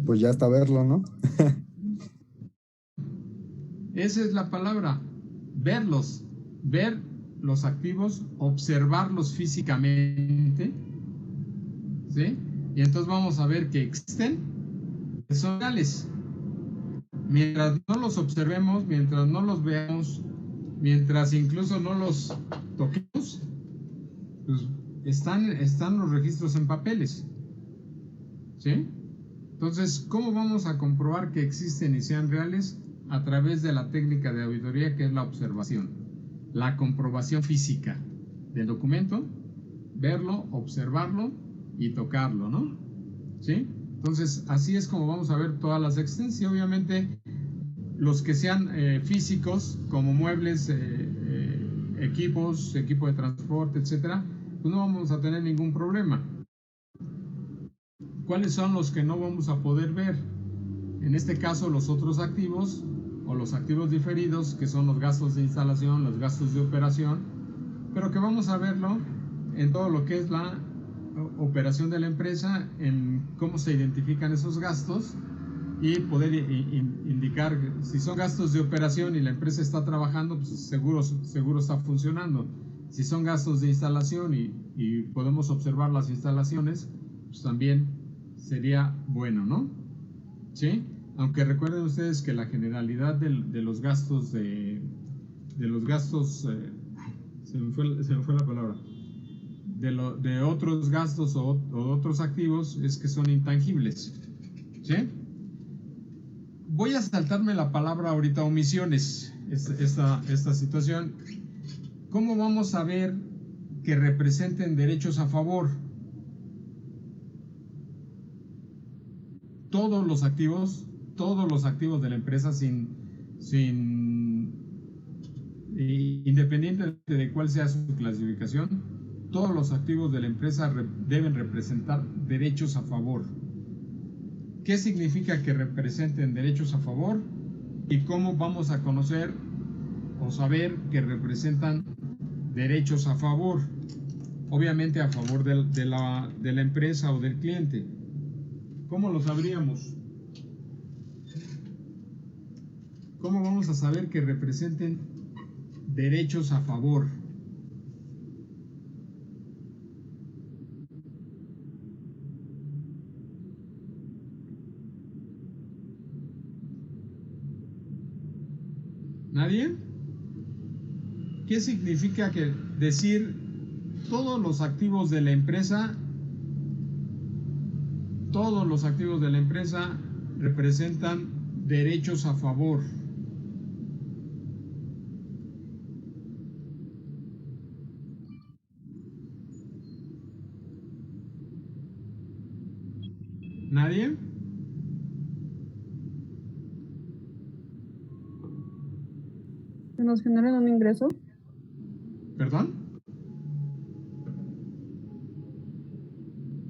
Pues ya hasta verlo, ¿no? Esa es la palabra, verlos, ver los activos, observarlos físicamente, ¿sí? Y entonces vamos a ver que existen, que son reales. Mientras no los observemos, mientras no los veamos, mientras incluso no los toquemos, pues están los registros en papeles, ¿sí? Entonces, ¿cómo vamos a comprobar que existen y sean reales? A través de la técnica de auditoría, que es la observación, la comprobación física del documento, verlo, observarlo y tocarlo, ¿no? ¿Sí? Entonces, así es como vamos a ver todas las existencias. Y obviamente, los que sean físicos, como muebles, equipos, equipo de transporte, etcétera, pues no vamos a tener ningún problema. ¿Cuáles son los que no vamos a poder ver? En este caso, los otros activos o los activos diferidos, que son los gastos de instalación, los gastos de operación, pero que vamos a verlo en todo lo que es la operación de la empresa, en cómo se identifican esos gastos y poder indicar si son gastos de operación y la empresa está trabajando, pues seguro está funcionando. Si son gastos de instalación y podemos observar las instalaciones, pues también sería bueno, ¿no? ¿Sí? Aunque recuerden ustedes que la generalidad de los gastos se me fue la palabra, de otros gastos o otros activos es que son intangibles, ¿sí? Voy a saltarme la palabra ahorita omisiones, esta situación. ¿Cómo vamos a ver que representen derechos a favor? Todos los activos de la empresa independientemente de cuál sea su clasificación, todos los activos de la empresa deben representar derechos a favor. ¿Qué significa que representen derechos a favor? ¿Y cómo vamos a conocer o saber que representan derechos a favor? Obviamente a favor de la empresa o del cliente. ¿Cómo lo sabríamos? ¿Cómo vamos a saber que representen derechos a favor? ¿Nadie? ¿Qué significa que decir todos los activos de la empresa representan derechos a favor? ¿Nadie? ¿Que nos generen un ingreso? ¿Perdón?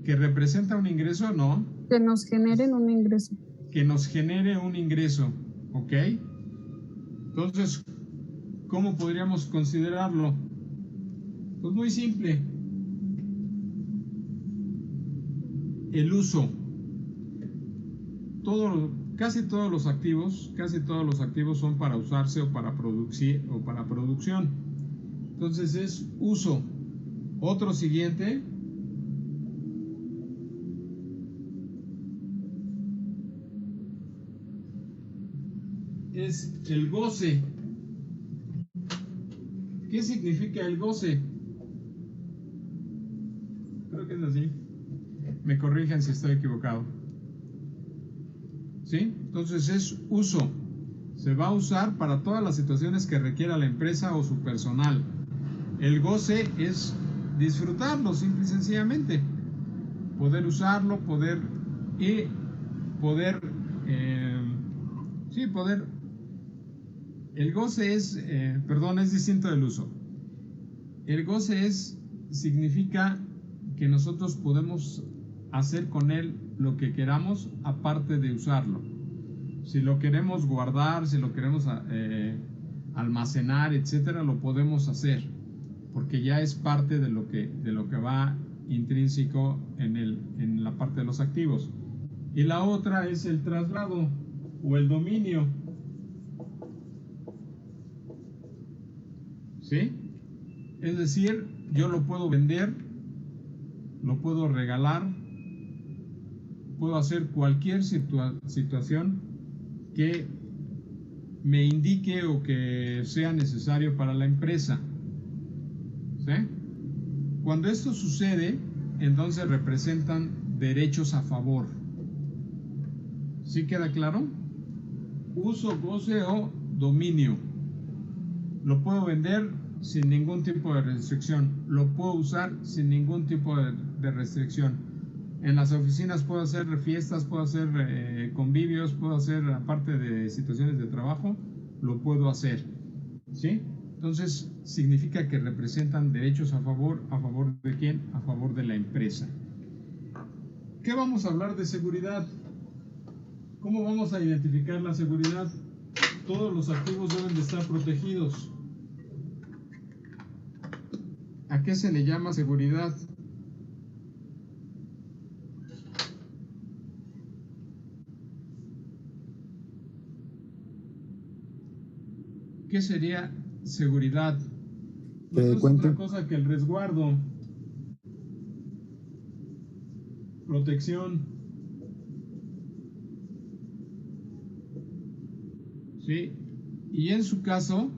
¿Que representa un ingreso? No. Que nos generen un ingreso. Que nos genere un ingreso, ¿ok? Entonces, ¿cómo podríamos considerarlo? Pues muy simple. El uso. Casi todos los activos son para usarse o para producción. Entonces es uso. Otro siguiente es el goce. ¿Qué significa el goce? Creo que es así. Me corrijan si estoy equivocado. ¿Sí? Entonces es uso. Se va a usar para todas las situaciones que requiera la empresa o su personal. El goce es disfrutarlo, simple y sencillamente. Poder usarlo, poder. El goce es distinto del uso. El goce significa que nosotros podemos hacer con él lo que queramos aparte de usarlo. Si lo queremos guardar, si lo queremos almacenar, etcétera, lo podemos hacer, porque ya es parte de lo que va intrínseco en la parte de los activos. Y la otra es el traslado o el dominio. ¿Sí? Es decir, yo lo puedo vender, lo puedo regalar, puedo hacer cualquier situación que me indique o que sea necesario para la empresa. ¿Sí? Cuando esto sucede, entonces representan derechos a favor. ¿Sí queda claro? Uso, goce o dominio. Lo puedo vender sin ningún tipo de restricción. Lo puedo usar sin ningún tipo de restricción. En las oficinas puedo hacer fiestas, puedo hacer convivios, puedo hacer, aparte de situaciones de trabajo, lo puedo hacer. ¿Sí? Entonces, significa que representan derechos a favor de quién? A favor de la empresa. ¿Qué vamos a hablar de seguridad? ¿Cómo vamos a identificar la seguridad? Todos los activos deben de estar protegidos. ¿A qué se le llama seguridad? ¿Qué sería seguridad? No es otra cosa que el resguardo, protección. ¿Sí? Y en su caso,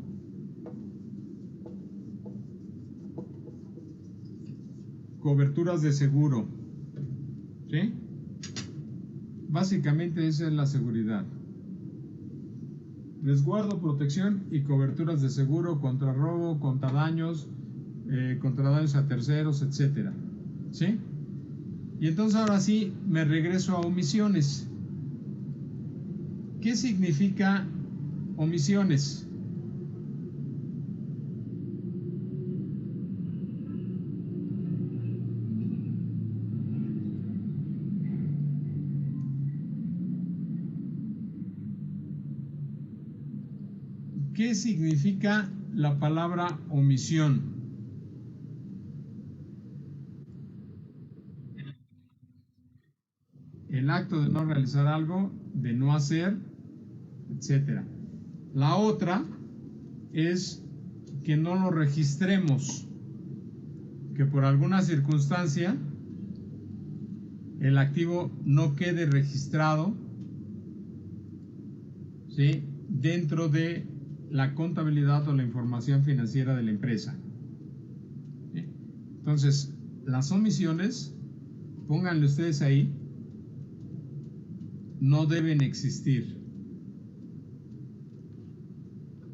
coberturas de seguro. ¿Sí? Básicamente esa es la seguridad. Resguardo, protección y coberturas de seguro contra robo, contra daños a terceros, etc. ¿Sí? Y entonces ahora sí me regreso a omisiones. ¿Qué significa omisiones? ¿Qué significa la palabra omisión? El acto de no realizar algo, de no hacer, etc. La otra es que no lo registremos, que por alguna circunstancia el activo no quede registrado, ¿sí?, dentro de la contabilidad o la información financiera de la empresa. ¿Sí? Entonces, las omisiones, pónganle ustedes ahí, no deben existir.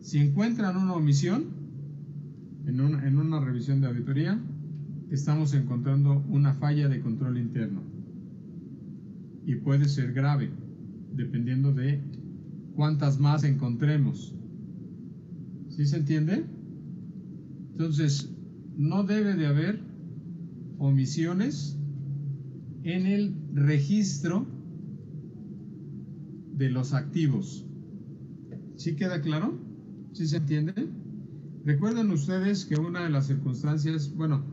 Si encuentran una omisión en una revisión de auditoría, estamos encontrando una falla de control interno y puede ser grave, dependiendo de cuántas más encontremos. ¿Sí se entiende? Entonces, no debe de haber omisiones en el registro de los activos. ¿Sí queda claro? ¿Sí se entiende? Recuerden ustedes que una de las circunstancias, bueno,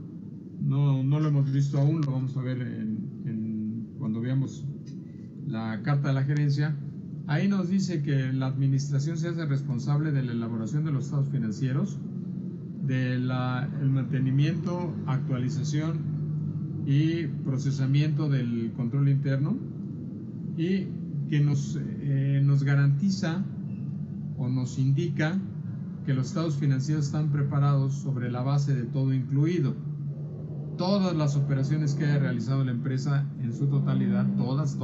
no lo hemos visto aún, lo vamos a ver cuando veamos la carta de la gerencia. Ahí nos dice que la administración se hace responsable de la elaboración de los estados financieros, del mantenimiento, actualización y procesamiento del control interno, y que nos garantiza o nos indica que los estados financieros están preparados sobre la base de todo incluido. Todas las operaciones que haya realizado la empresa en su totalidad, todas,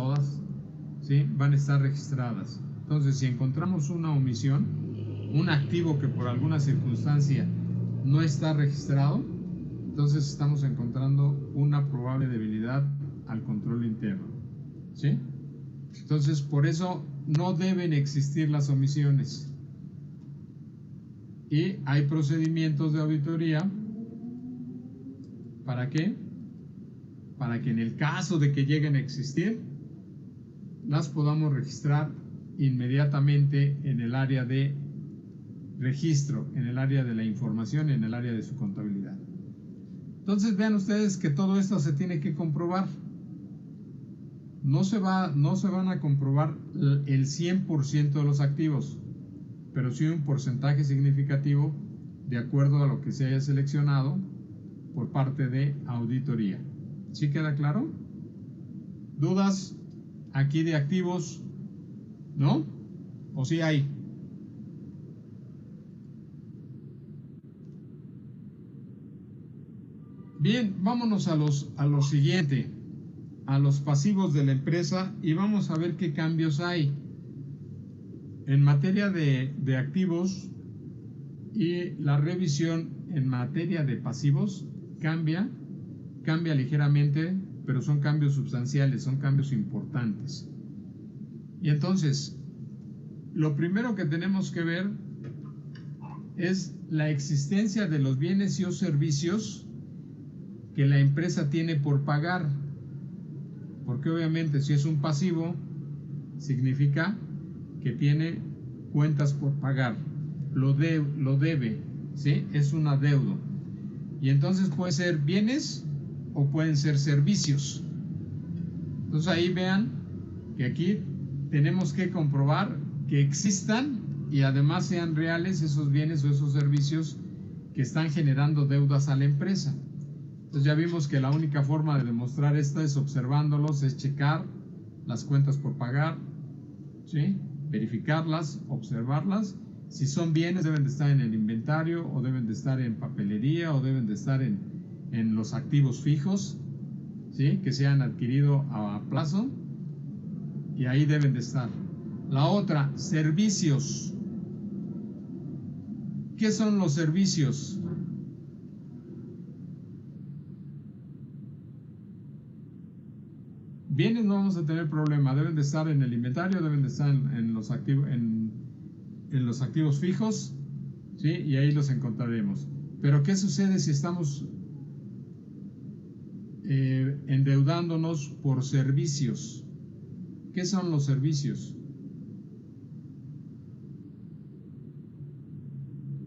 ¿sí?, van a estar registradas. Entonces, si encontramos una omisión, un activo que por alguna circunstancia no está registrado, entonces estamos encontrando una probable debilidad al control interno. ¿Sí? Entonces, por eso no deben existir las omisiones. Y hay procedimientos de auditoría. ¿Para qué? Para que en el caso de que lleguen a existir, las podamos registrar inmediatamente en el área de registro, en el área de la información y en el área de su contabilidad. Entonces vean ustedes que todo esto se tiene que comprobar. no se van a comprobar el 100% de los activos, pero sí un porcentaje significativo de acuerdo a lo que se haya seleccionado por parte de auditoría. ¿Sí queda claro? ¿Dudas aquí de activos? ¿No? ¿O sí hay? Bien, vámonos a lo siguiente, a los pasivos de la empresa, y vamos a ver qué cambios hay. En materia de activos y la revisión en materia de pasivos cambia ligeramente, pero son cambios sustanciales, son cambios importantes. Y entonces, lo primero que tenemos que ver es la existencia de los bienes y o servicios que la empresa tiene por pagar, porque obviamente si es un pasivo significa que tiene cuentas por pagar, lo debe, ¿sí? Es un adeudo. Y entonces puede ser bienes o pueden ser servicios. Entonces ahí vean que aquí tenemos que comprobar que existan y además sean reales esos bienes o esos servicios que están generando deudas a la empresa. Entonces ya vimos que la única forma de demostrar esto es observándolos, es checar las cuentas por pagar, ¿sí? Verificarlas, observarlas. Si son bienes, deben de estar en el inventario o deben de estar en papelería o deben de estar en los activos fijos, ¿sí? Que se han adquirido a plazo, y ahí deben de estar. La otra, servicios. ¿Qué son los servicios? Bienes no vamos a tener problema, deben de estar en el inventario, deben de estar en los activos fijos, ¿sí? Y ahí los encontraremos. Pero ¿qué sucede si estamos endeudándonos por servicios? ¿Qué son los servicios?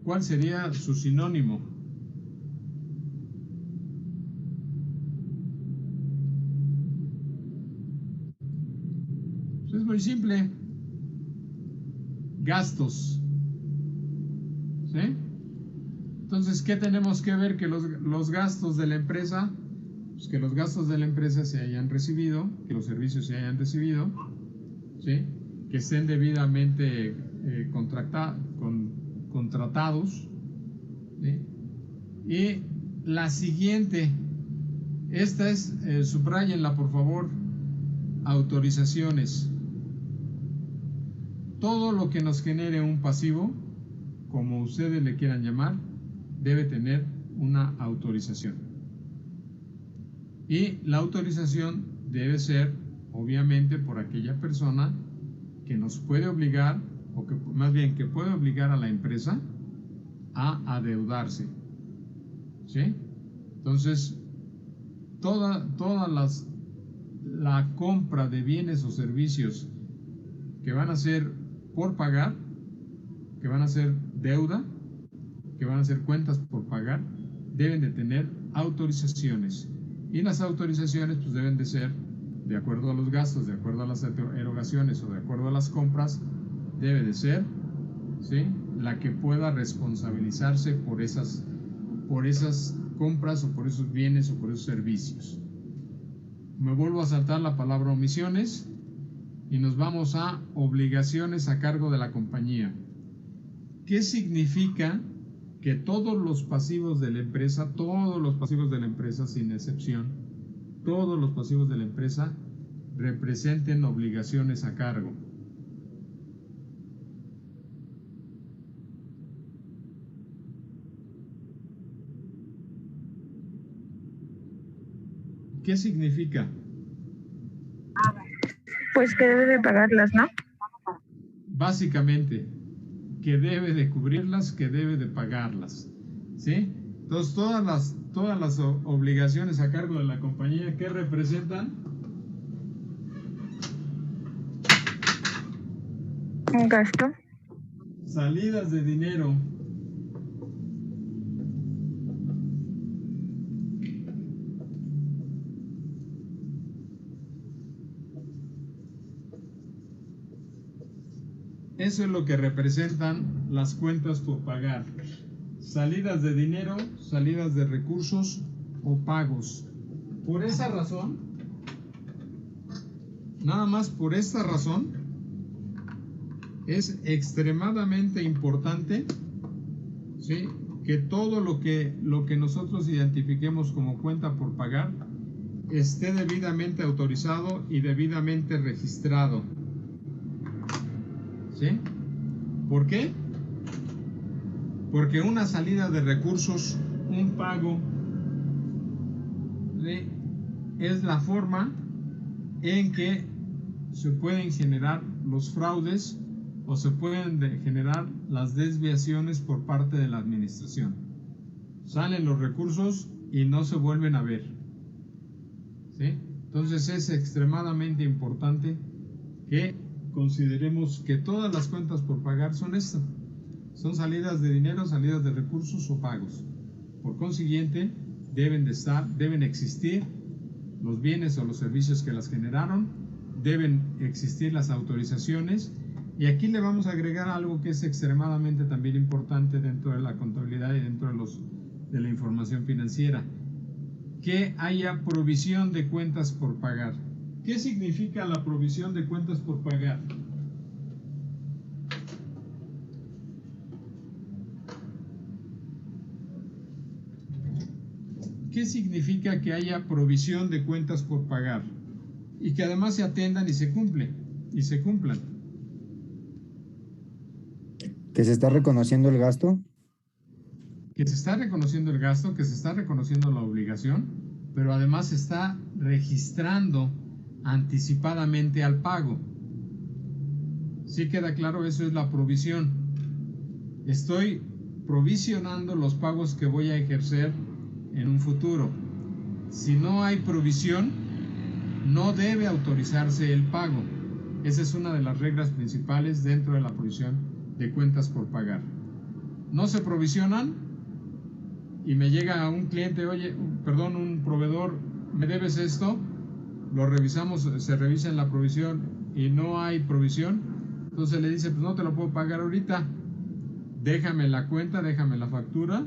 ¿Cuál sería su sinónimo? Pues es muy simple. Gastos, ¿sí? Entonces, ¿qué tenemos que ver? Que los gastos de la empresa, pues que los gastos de la empresa se hayan recibido, que los servicios se hayan recibido, ¿sí? Que estén debidamente contratados, ¿sí? Y la siguiente, esta es, subrayenla por favor, autorizaciones. Todo lo que nos genere un pasivo, como ustedes le quieran llamar, debe tener una autorización. Y la autorización debe ser, obviamente, por aquella persona que nos puede obligar, o que más bien que puede obligar a la empresa a adeudarse, ¿sí? Entonces, la compra de bienes o servicios que van a ser por pagar, que van a ser deuda, que van a ser cuentas por pagar, deben de tener autorizaciones. Y las autorizaciones pues deben de ser de acuerdo a los gastos, de acuerdo a las erogaciones o de acuerdo a las compras, debe de ser, ¿sí?, la que pueda responsabilizarse por esas compras o por esos bienes o por esos servicios. Me vuelvo a saltar la palabra omisiones y nos vamos a obligaciones a cargo de la compañía. ¿Qué significa? Que todos los pasivos de la empresa, sin excepción, todos los pasivos de la empresa representen obligaciones a cargo. ¿Qué significa? Pues que debe de pagarlas, ¿no? Básicamente, que debe de cubrirlas, que debe de pagarlas, ¿sí? Entonces, todas las obligaciones a cargo de la compañía, ¿qué representan? Un gasto. Salidas de dinero. Eso es lo que representan las cuentas por pagar. Salidas de dinero, salidas de recursos o pagos. Por esa razón, nada más por esta razón, es extremadamente importante, ¿sí?, que todo lo que nosotros identifiquemos como cuenta por pagar esté debidamente autorizado y debidamente registrado. ¿Sí? ¿Por qué? Porque una salida de recursos, un pago, ¿sí?, es la forma en que se pueden generar los fraudes o se pueden generar las desviaciones por parte de la administración. Salen los recursos y no se vuelven a ver. ¿Sí? Entonces es extremadamente importante que consideremos que todas las cuentas por pagar son esto. Son salidas de dinero, salidas de recursos o pagos. Por consiguiente, deben existir los bienes o los servicios que las generaron, deben existir las autorizaciones, y aquí le vamos a agregar algo que es extremadamente también importante dentro de la contabilidad y dentro de la información financiera: que haya provisión de cuentas por pagar. ¿Qué significa la provisión de cuentas por pagar? ¿Qué significa que haya provisión de cuentas por pagar? Y que además se atiendan y se cumplan. ¿Que se está reconociendo el gasto? Que se está reconociendo el gasto, que se está reconociendo la obligación, pero además se está registrando anticipadamente al pago. ¿Sí queda claro? Eso es la provisión. Estoy provisionando los pagos que voy a ejercer en un futuro. Si no hay provisión, no debe autorizarse el pago. Esa es una de las reglas principales dentro de la provisión de cuentas por pagar. No se provisionan y me llega a un cliente: oye, perdón, un proveedor, ¿me debes esto? Lo revisamos, se revisa en la provisión y no hay provisión. Entonces le dice: pues no te lo puedo pagar ahorita, déjame la cuenta, déjame la factura,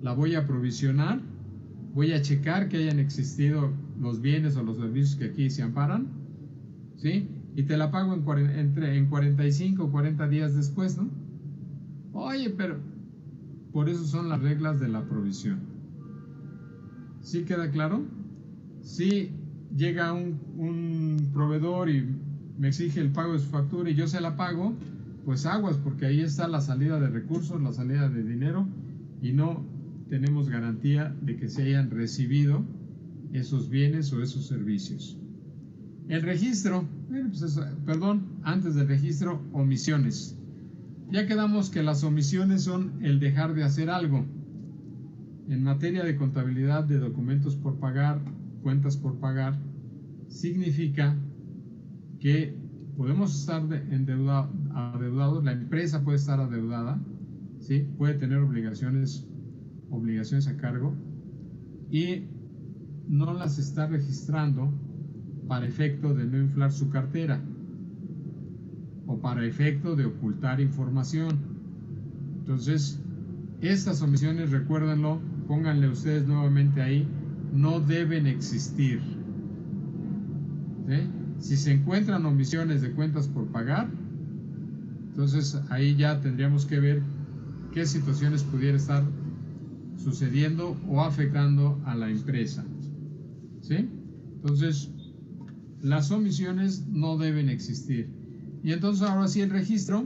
la voy a provisionar, voy a checar que hayan existido los bienes o los servicios que aquí se amparan, ¿sí?, y te la pago en 45 o 40 días después, ¿no? Oye, pero por eso son las reglas de la provisión. ¿Sí queda claro? Si llega un proveedor y me exige el pago de su factura y yo se la pago, pues aguas, porque ahí está la salida de recursos, la salida de dinero, y no tenemos garantía de que se hayan recibido esos bienes o esos servicios. El registro, antes del registro, omisiones. Ya quedamos que las omisiones son el dejar de hacer algo. En materia de contabilidad de documentos por pagar, cuentas por pagar, significa que podemos estar adeudados, la empresa puede estar adeudada, ¿sí?, puede tener obligaciones a cargo, y no las está registrando para efecto de no inflar su cartera o para efecto de ocultar información. Entonces, estas omisiones, recuérdenlo, pónganle ustedes nuevamente ahí, no deben existir. ¿Sí? Si se encuentran omisiones de cuentas por pagar, entonces ahí ya tendríamos que ver qué situaciones pudiera estar sucediendo o afectando a la empresa. ¿Sí? Entonces, las omisiones no deben existir. Y entonces ahora sí el registro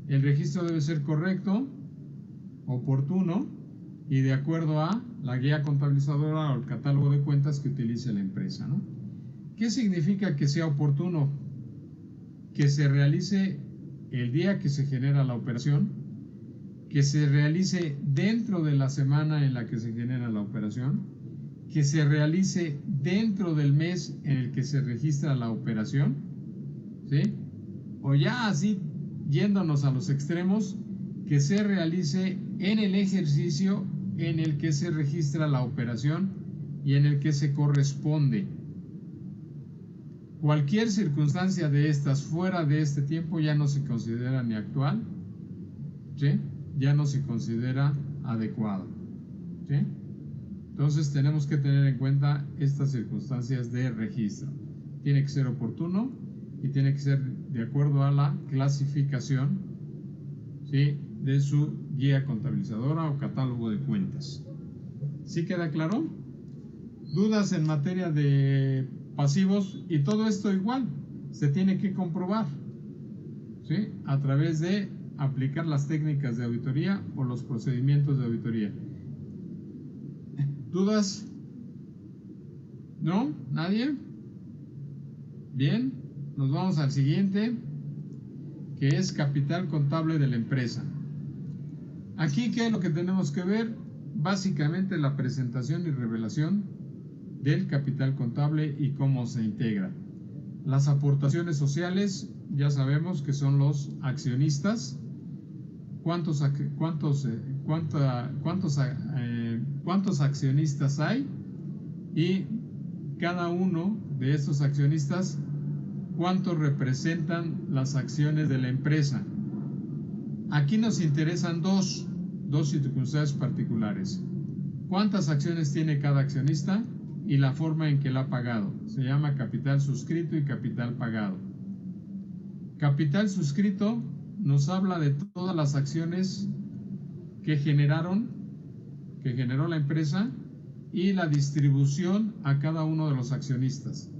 debe ser correcto, oportuno y de acuerdo a la guía contabilizadora o el catálogo de cuentas que utilice la empresa, ¿no? ¿Qué significa que sea oportuno? Que se realice el día que se genera la operación, que se realice dentro de la semana en la que se genera la operación, que se realice dentro del mes en el que se registra la operación, ¿sí? O ya así, yéndonos a los extremos, que se realice en el ejercicio en el que se registra la operación y en el que se corresponde. Cualquier circunstancia de estas fuera de este tiempo ya no se considera ni actual, ¿sí? Ya no se considera adecuada, ¿sí? Entonces tenemos que tener en cuenta estas circunstancias de registro. Tiene que ser oportuno y tiene que ser de acuerdo a la clasificación, ¿sí?, de su guía contabilizadora o catálogo de cuentas. ¿Sí queda claro? ¿Dudas en materia de pasivos? Y todo esto igual se tiene que comprobar, ¿sí?, a través de aplicar las técnicas de auditoría o los procedimientos de auditoría. ¿Dudas? ¿No? ¿Nadie? Bien, nos vamos al siguiente, que es capital contable de la empresa. Aquí, ¿qué es lo que tenemos que ver? Básicamente la presentación y revelación del capital contable y cómo se integra. Las aportaciones sociales, ya sabemos que son los accionistas. ¿Cuántos accionistas hay? Y cada uno de estos accionistas, ¿cuánto representan las acciones de la empresa? Aquí nos interesan dos circunstancias particulares. ¿Cuántas acciones tiene cada accionista? Y la forma en que la ha pagado. Se llama capital suscrito y capital pagado. Capital suscrito nos habla de todas las acciones que generó la empresa y la distribución a cada uno de los accionistas.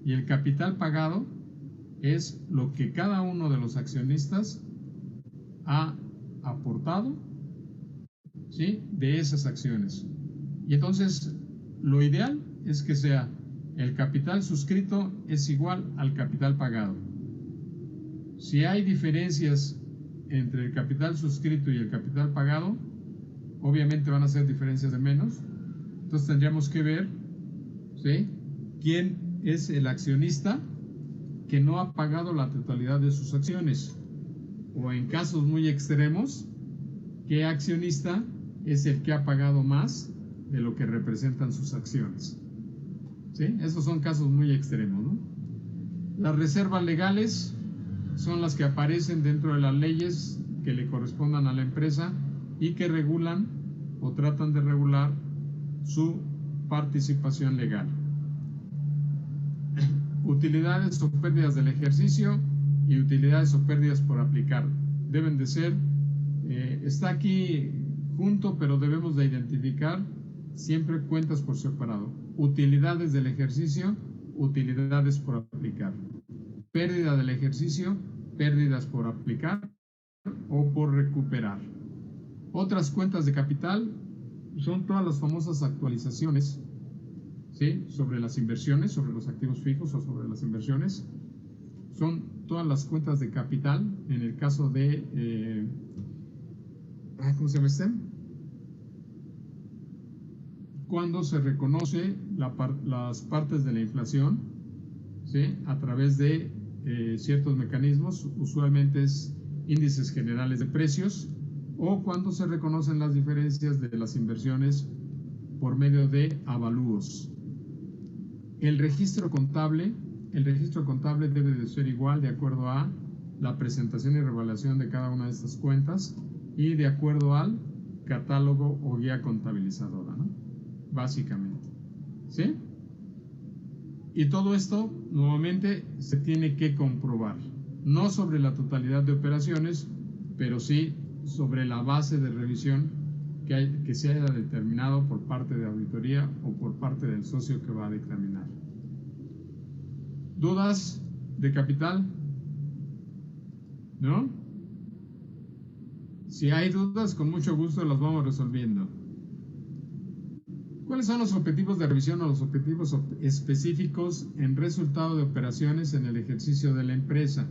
Y el capital pagado es lo que cada uno de los accionistas ha aportado, ¿sí?, de esas acciones. Y entonces lo ideal es que sea el capital suscrito es igual al capital pagado. Si hay diferencias entre el capital suscrito y el capital pagado, obviamente van a ser diferencias de menos. Entonces tendríamos que ver, ¿sí?, quién es el accionista que no ha pagado la totalidad de sus acciones. O en casos muy extremos, ¿qué accionista es el que ha pagado más de lo que representan sus acciones? ¿Sí? Esos son casos muy extremos, ¿no? Las reservas legales son las que aparecen dentro de las leyes que le correspondan a la empresa y que regulan o tratan de regular su participación legal. Utilidades o pérdidas del ejercicio y utilidades o pérdidas por aplicar. Deben de ser, está aquí junto, pero debemos de identificar siempre cuentas por separado. Utilidades del ejercicio, utilidades por aplicar. Pérdida del ejercicio, pérdidas por aplicar o por recuperar. Otras cuentas de capital son todas las famosas actualizaciones, ¿sí?, sobre las inversiones, sobre los activos fijos o sobre las inversiones. Son todas las cuentas de capital en el caso de ¿cómo se llama este? Cuando se reconoce las partes de la inflación, ¿sí?, a través de ciertos mecanismos, usualmente es índices generales de precios, o cuando se reconocen las diferencias de las inversiones por medio de avalúos. El registro contable debe de ser igual de acuerdo a la presentación y revelación de cada una de estas cuentas y de acuerdo al catálogo o guía contabilizadora, ¿no?, básicamente, ¿sí? Y todo esto nuevamente se tiene que comprobar, no sobre la totalidad de operaciones, pero sí sobre la base de revisión que se haya determinado por parte de auditoría o por parte del socio que va a dictaminar. ¿Dudas de capital? ¿No? Si hay dudas, con mucho gusto las vamos resolviendo. ¿Cuáles son los objetivos de revisión o los objetivos específicos en resultado de operaciones en el ejercicio de la empresa?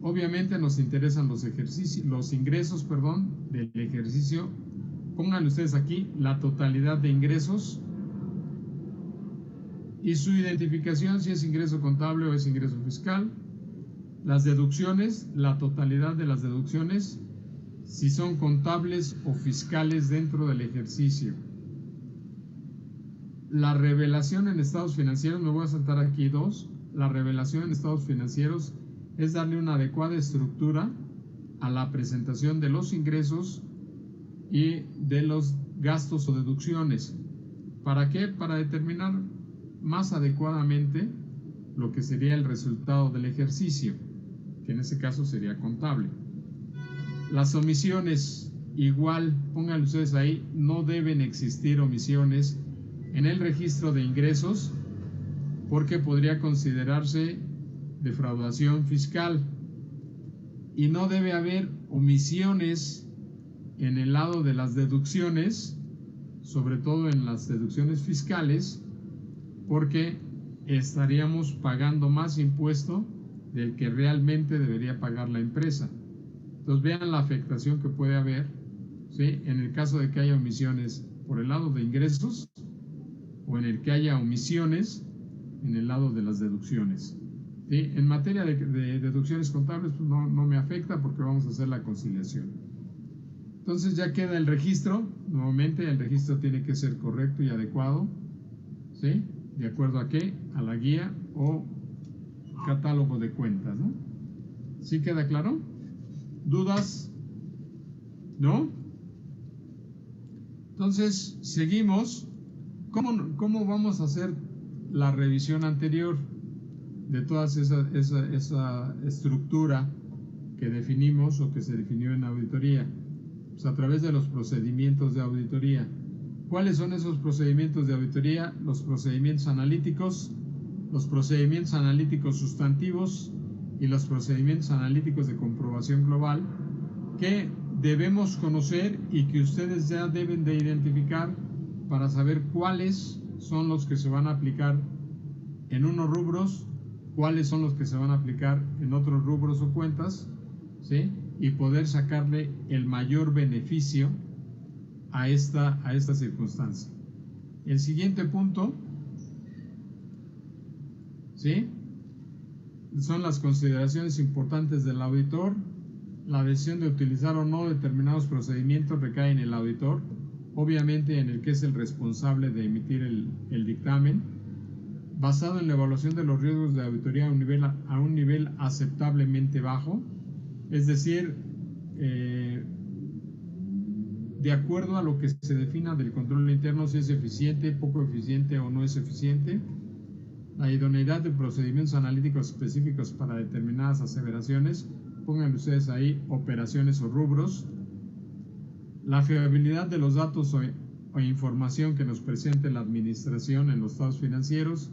Obviamente nos interesan los ingresos del ejercicio. Pongan ustedes aquí la totalidad de ingresos y su identificación, si es ingreso contable o es ingreso fiscal. Las deducciones, la totalidad de las deducciones, si son contables o fiscales dentro del ejercicio. La revelación en estados financieros, me voy a saltar aquí dos. la revelación en estados financieros es darle una adecuada estructura a la presentación de los ingresos y de los gastos o deducciones. ¿Para qué? Para determinar más adecuadamente lo que sería el resultado del ejercicio, que en ese caso sería contable. Las omisiones, igual, pónganlo ustedes ahí, no deben existir omisiones en el registro de ingresos porque podría considerarse defraudación fiscal, y no debe haber omisiones en el lado de las deducciones, sobre todo en las deducciones fiscales, porque estaríamos pagando más impuesto del que realmente debería pagar la empresa. Entonces vean la afectación que puede haber, ¿sí?, en el caso de que haya omisiones por el lado de ingresos o en el que haya omisiones en el lado de las deducciones. ¿Sí? En materia de deducciones contables, pues no me afecta porque vamos a hacer la conciliación. Entonces ya queda el registro. Nuevamente el registro tiene que ser correcto y adecuado, ¿sí?, ¿de acuerdo a qué? A la guía o catálogo de cuentas, ¿no? ¿Sí queda claro? ¿Dudas? ¿No? Entonces seguimos. ¿Cómo vamos a hacer la revisión anterior de toda esa estructura que definimos o que se definió en auditoría? Pues a través de los procedimientos de auditoría. ¿Cuáles son esos procedimientos de auditoría? Los procedimientos analíticos sustantivos y los procedimientos analíticos de comprobación global, que debemos conocer y que ustedes ya deben de identificar para saber cuáles son los que se van a aplicar en unos rubros, cuáles son los que se van a aplicar en otros rubros o cuentas, ¿sí?, y poder sacarle el mayor beneficio a esta circunstancia. El siguiente punto, ¿sí?, son las consideraciones importantes del auditor. La decisión de utilizar o no determinados procedimientos recae en el auditor, obviamente en el que es el responsable de emitir el dictamen, basado en la evaluación de los riesgos de auditoría a un nivel aceptablemente bajo, es decir, de acuerdo a lo que se defina del control interno, si es eficiente, poco eficiente o no es eficiente. La idoneidad de procedimientos analíticos específicos para determinadas aseveraciones, pongan ustedes ahí operaciones o rubros. La fiabilidad de los datos o información que nos presente la administración en los estados financieros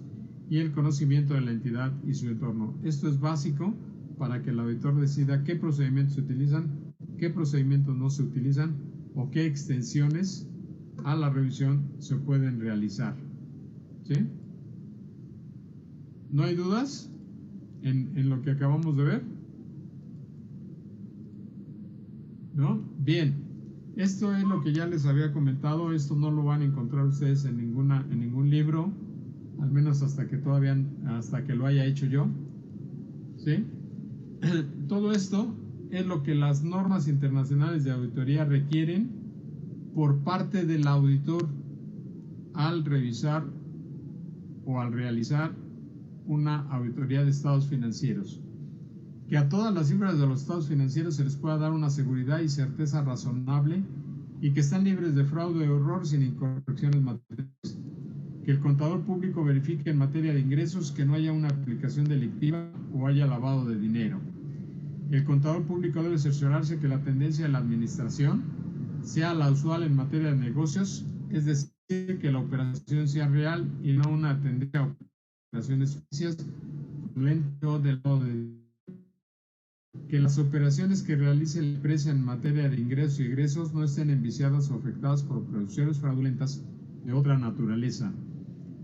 y el conocimiento de la entidad y su entorno. Esto es básico para que el auditor decida qué procedimientos se utilizan, qué procedimientos no se utilizan o qué extensiones a la revisión se pueden realizar. ¿Sí? ¿No hay dudas en lo que acabamos de ver? ¿No? Bien, esto es lo que ya les había comentado. Esto no lo van a encontrar ustedes en ningún libro, al menos hasta que lo haya hecho yo, ¿sí? Todo esto es lo que las normas internacionales de auditoría requieren por parte del auditor al revisar o al realizar una auditoría de estados financieros. Que a todas las cifras de los estados financieros se les pueda dar una seguridad y certeza razonable y que están libres de fraude o error sin incorrecciones materiales. Que el contador público verifique en materia de ingresos que no haya una aplicación delictiva o haya lavado de dinero. El contador público debe cerciorarse que la tendencia de la administración sea la usual en materia de negocios, es decir, que la operación sea real y no una tendencia a operaciones ficticias, que las operaciones que realice la empresa en materia de ingresos y egresos no estén enviciadas o afectadas por operaciones fraudulentas de otra naturaleza.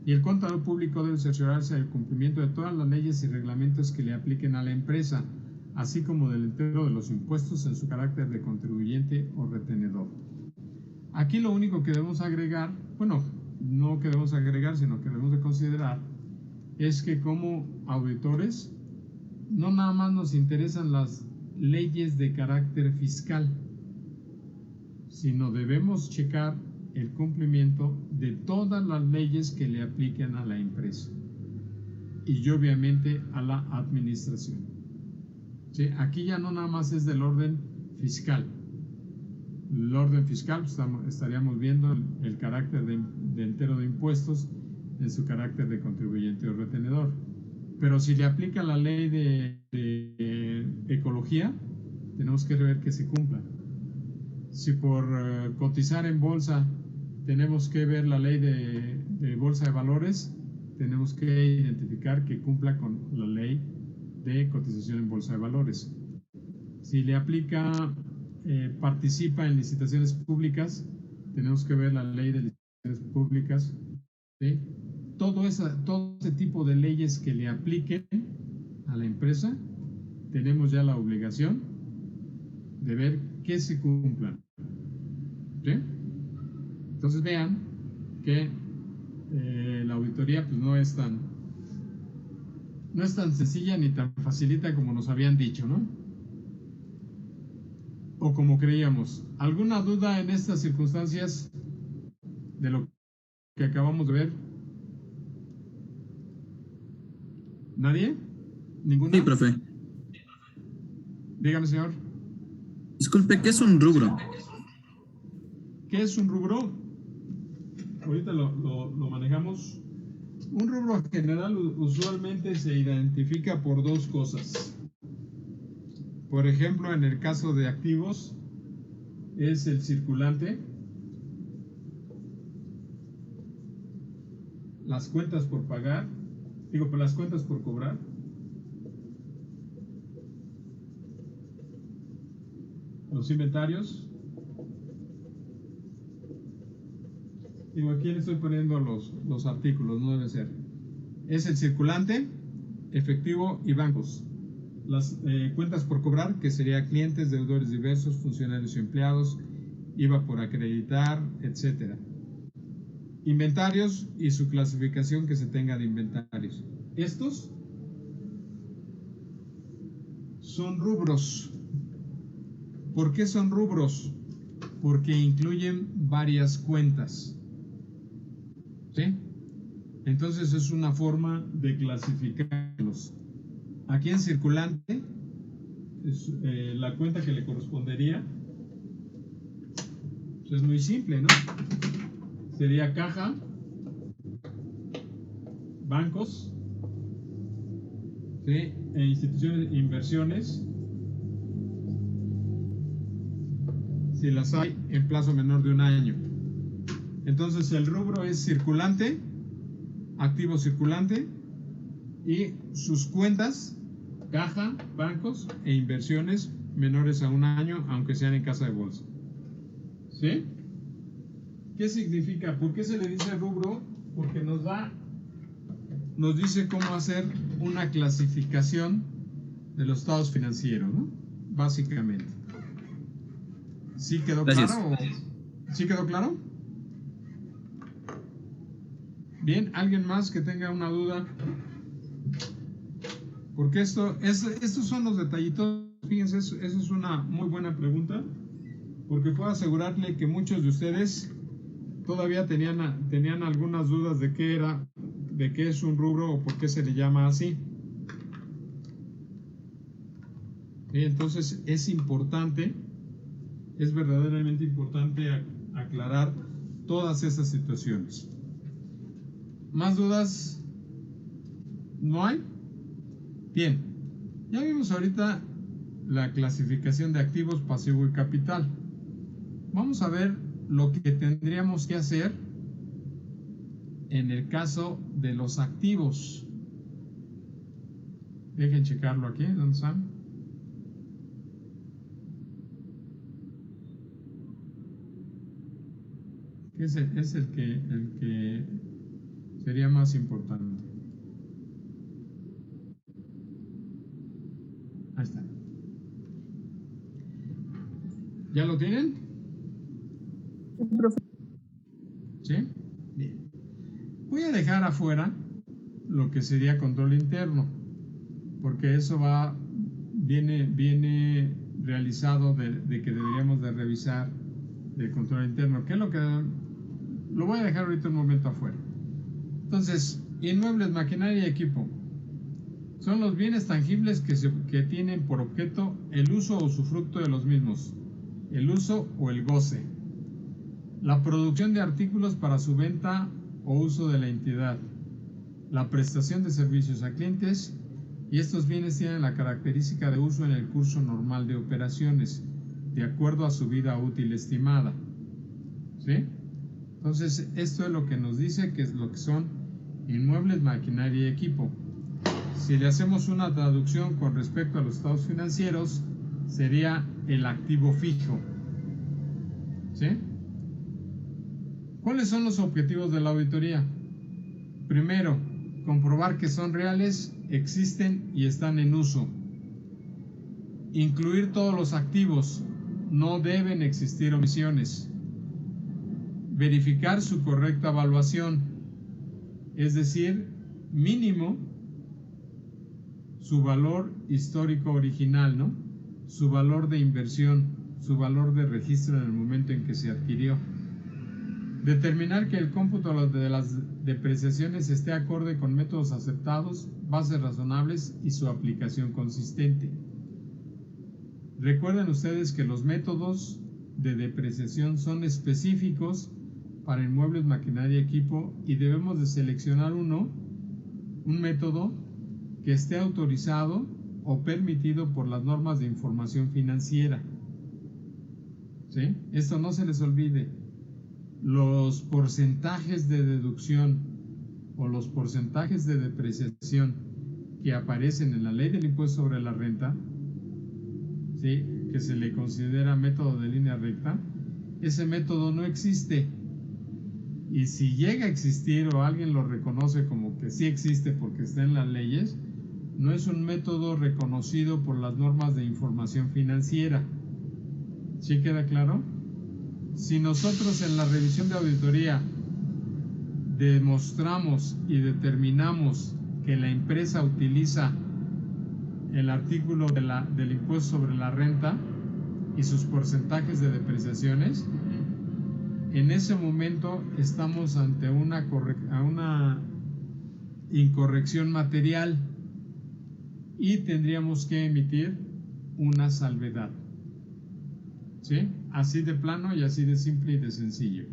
Y el contador público debe cerciorarse del cumplimiento de todas las leyes y reglamentos que le apliquen a la empresa, así como del entero de los impuestos en su carácter de contribuyente o retenedor. Aquí lo único que debemos agregar, bueno, no que debemos agregar, sino que debemos de considerar, es que como auditores no nada más nos interesan las leyes de carácter fiscal, sino debemos checar el cumplimiento de todas las leyes que le apliquen a la empresa. y obviamente a la administración. ¿Sí? Aquí ya no nada más es del orden fiscal. El orden fiscal, pues, estaríamos viendo el carácter de entero de impuestos en su carácter de contribuyente o retenedor. Pero si le aplica la ley de ecología, tenemos que ver que se cumpla. Si por cotizar en bolsa tenemos que ver la ley de bolsa de valores, tenemos que identificar que cumpla con la ley de cotización en bolsa de valores. Si le aplica, participa en licitaciones públicas, tenemos que ver la ley de licitaciones públicas, ¿sí? Todo ese tipo de leyes que le apliquen a la empresa, tenemos ya la obligación de ver que se cumplan. ¿Sí? Entonces vean que la auditoría pues no es tan sencilla ni tan facilita como nos habían dicho, ¿no? O como creíamos. ¿Alguna duda en estas circunstancias de lo que acabamos de ver? ¿Nadie? ¿Ninguna? Sí, profe. Dígame, señor. Disculpe, ¿qué es un rubro? ¿Qué es un rubro? Ahorita lo manejamos. Un rubro general usualmente se identifica por dos cosas. Por ejemplo, en el caso de activos, es el circulante, las cuentas por pagar, las cuentas por cobrar, los inventarios. Aquí le estoy poniendo los artículos, no debe ser. Es el circulante, efectivo y bancos. Las cuentas por cobrar, que sería clientes, deudores diversos, funcionarios y empleados, IVA por acreditar, etc. Inventarios y su clasificación que se tenga de inventarios. Estos son rubros. ¿Por qué son rubros? Porque incluyen varias cuentas. ¿Sí? Entonces es una forma de clasificarlos. Aquí en circulante, es, la cuenta que le correspondería, pues es muy simple, ¿no? Sería caja, bancos, ¿sí? E instituciones de inversiones, si las hay en plazo menor de un año. Entonces el rubro es circulante, activo circulante, y sus cuentas, caja, bancos e inversiones menores a un año, aunque sean en casa de bolsa. ¿Sí? ¿Qué significa? ¿Por qué se le dice rubro? Porque nos dice cómo hacer una clasificación de los estados financieros, ¿no? Básicamente. ¿Sí quedó Gracias. claro? ¿Sí quedó claro? Bien, ¿alguien más que tenga una duda? Porque estos son los detallitos. Fíjense, eso es una muy buena pregunta, porque puedo asegurarle que muchos de ustedes todavía tenían algunas dudas de qué es un rubro o por qué se le llama así. Y entonces es importante, es verdaderamente importante aclarar todas esas situaciones. ¿Más dudas? ¿No hay? Bien, ya vimos ahorita la clasificación de activos, pasivo y capital. Vamos a ver lo que tendríamos que hacer en el caso de los activos. Dejen checarlo aquí, ¿dónde están? Es el que sería más importante. Ahí está. ¿Ya lo tienen? ¿Sí? Bien. Voy a dejar afuera lo que sería control interno, porque eso viene realizado de que deberíamos de revisar del control interno. ¿Qué es lo que lo voy a dejar ahorita un momento afuera? Entonces, inmuebles, maquinaria y equipo. Son los bienes tangibles que tienen por objeto el uso o usufructo de los mismos, el uso o el goce, la producción de artículos para su venta o uso de la entidad, la prestación de servicios a clientes, y estos bienes tienen la característica de uso en el curso normal de operaciones, de acuerdo a su vida útil estimada. ¿Sí? Entonces, esto es lo que nos dice que es lo que son inmuebles, maquinaria y equipo. Si le hacemos una traducción con respecto a los estados financieros, sería el activo fijo. ¿Sí? ¿Cuáles son los objetivos de la auditoría? Primero, comprobar que son reales, existen y están en uso. Incluir todos los activos, no deben existir omisiones. Verificar su correcta evaluación, es decir, mínimo su valor histórico original, ¿no? Su valor de inversión, su valor de registro en el momento en que se adquirió. Determinar que el cómputo de las depreciaciones esté acorde con métodos aceptados, bases razonables y su aplicación consistente. Recuerden ustedes que los métodos de depreciación son específicos para inmuebles, maquinaria y equipo, y debemos de seleccionar un método que esté autorizado o permitido por las normas de información financiera. ¿Sí? Esto no se les olvide. Los porcentajes de deducción o los porcentajes de depreciación que aparecen en la ley del impuesto sobre la renta, ¿sí?, que se le considera método de línea recta, ese método no existe. Y si llega a existir o alguien lo reconoce como que sí existe porque está en las leyes, no es un método reconocido por las normas de información financiera. ¿Sí queda claro? Si nosotros en la revisión de auditoría demostramos y determinamos que la empresa utiliza el artículo del impuesto sobre la renta y sus porcentajes de depreciaciones, en ese momento estamos ante una incorrección material y tendríamos que emitir una salvedad. ¿Sí? Así de plano y así de simple y de sencillo.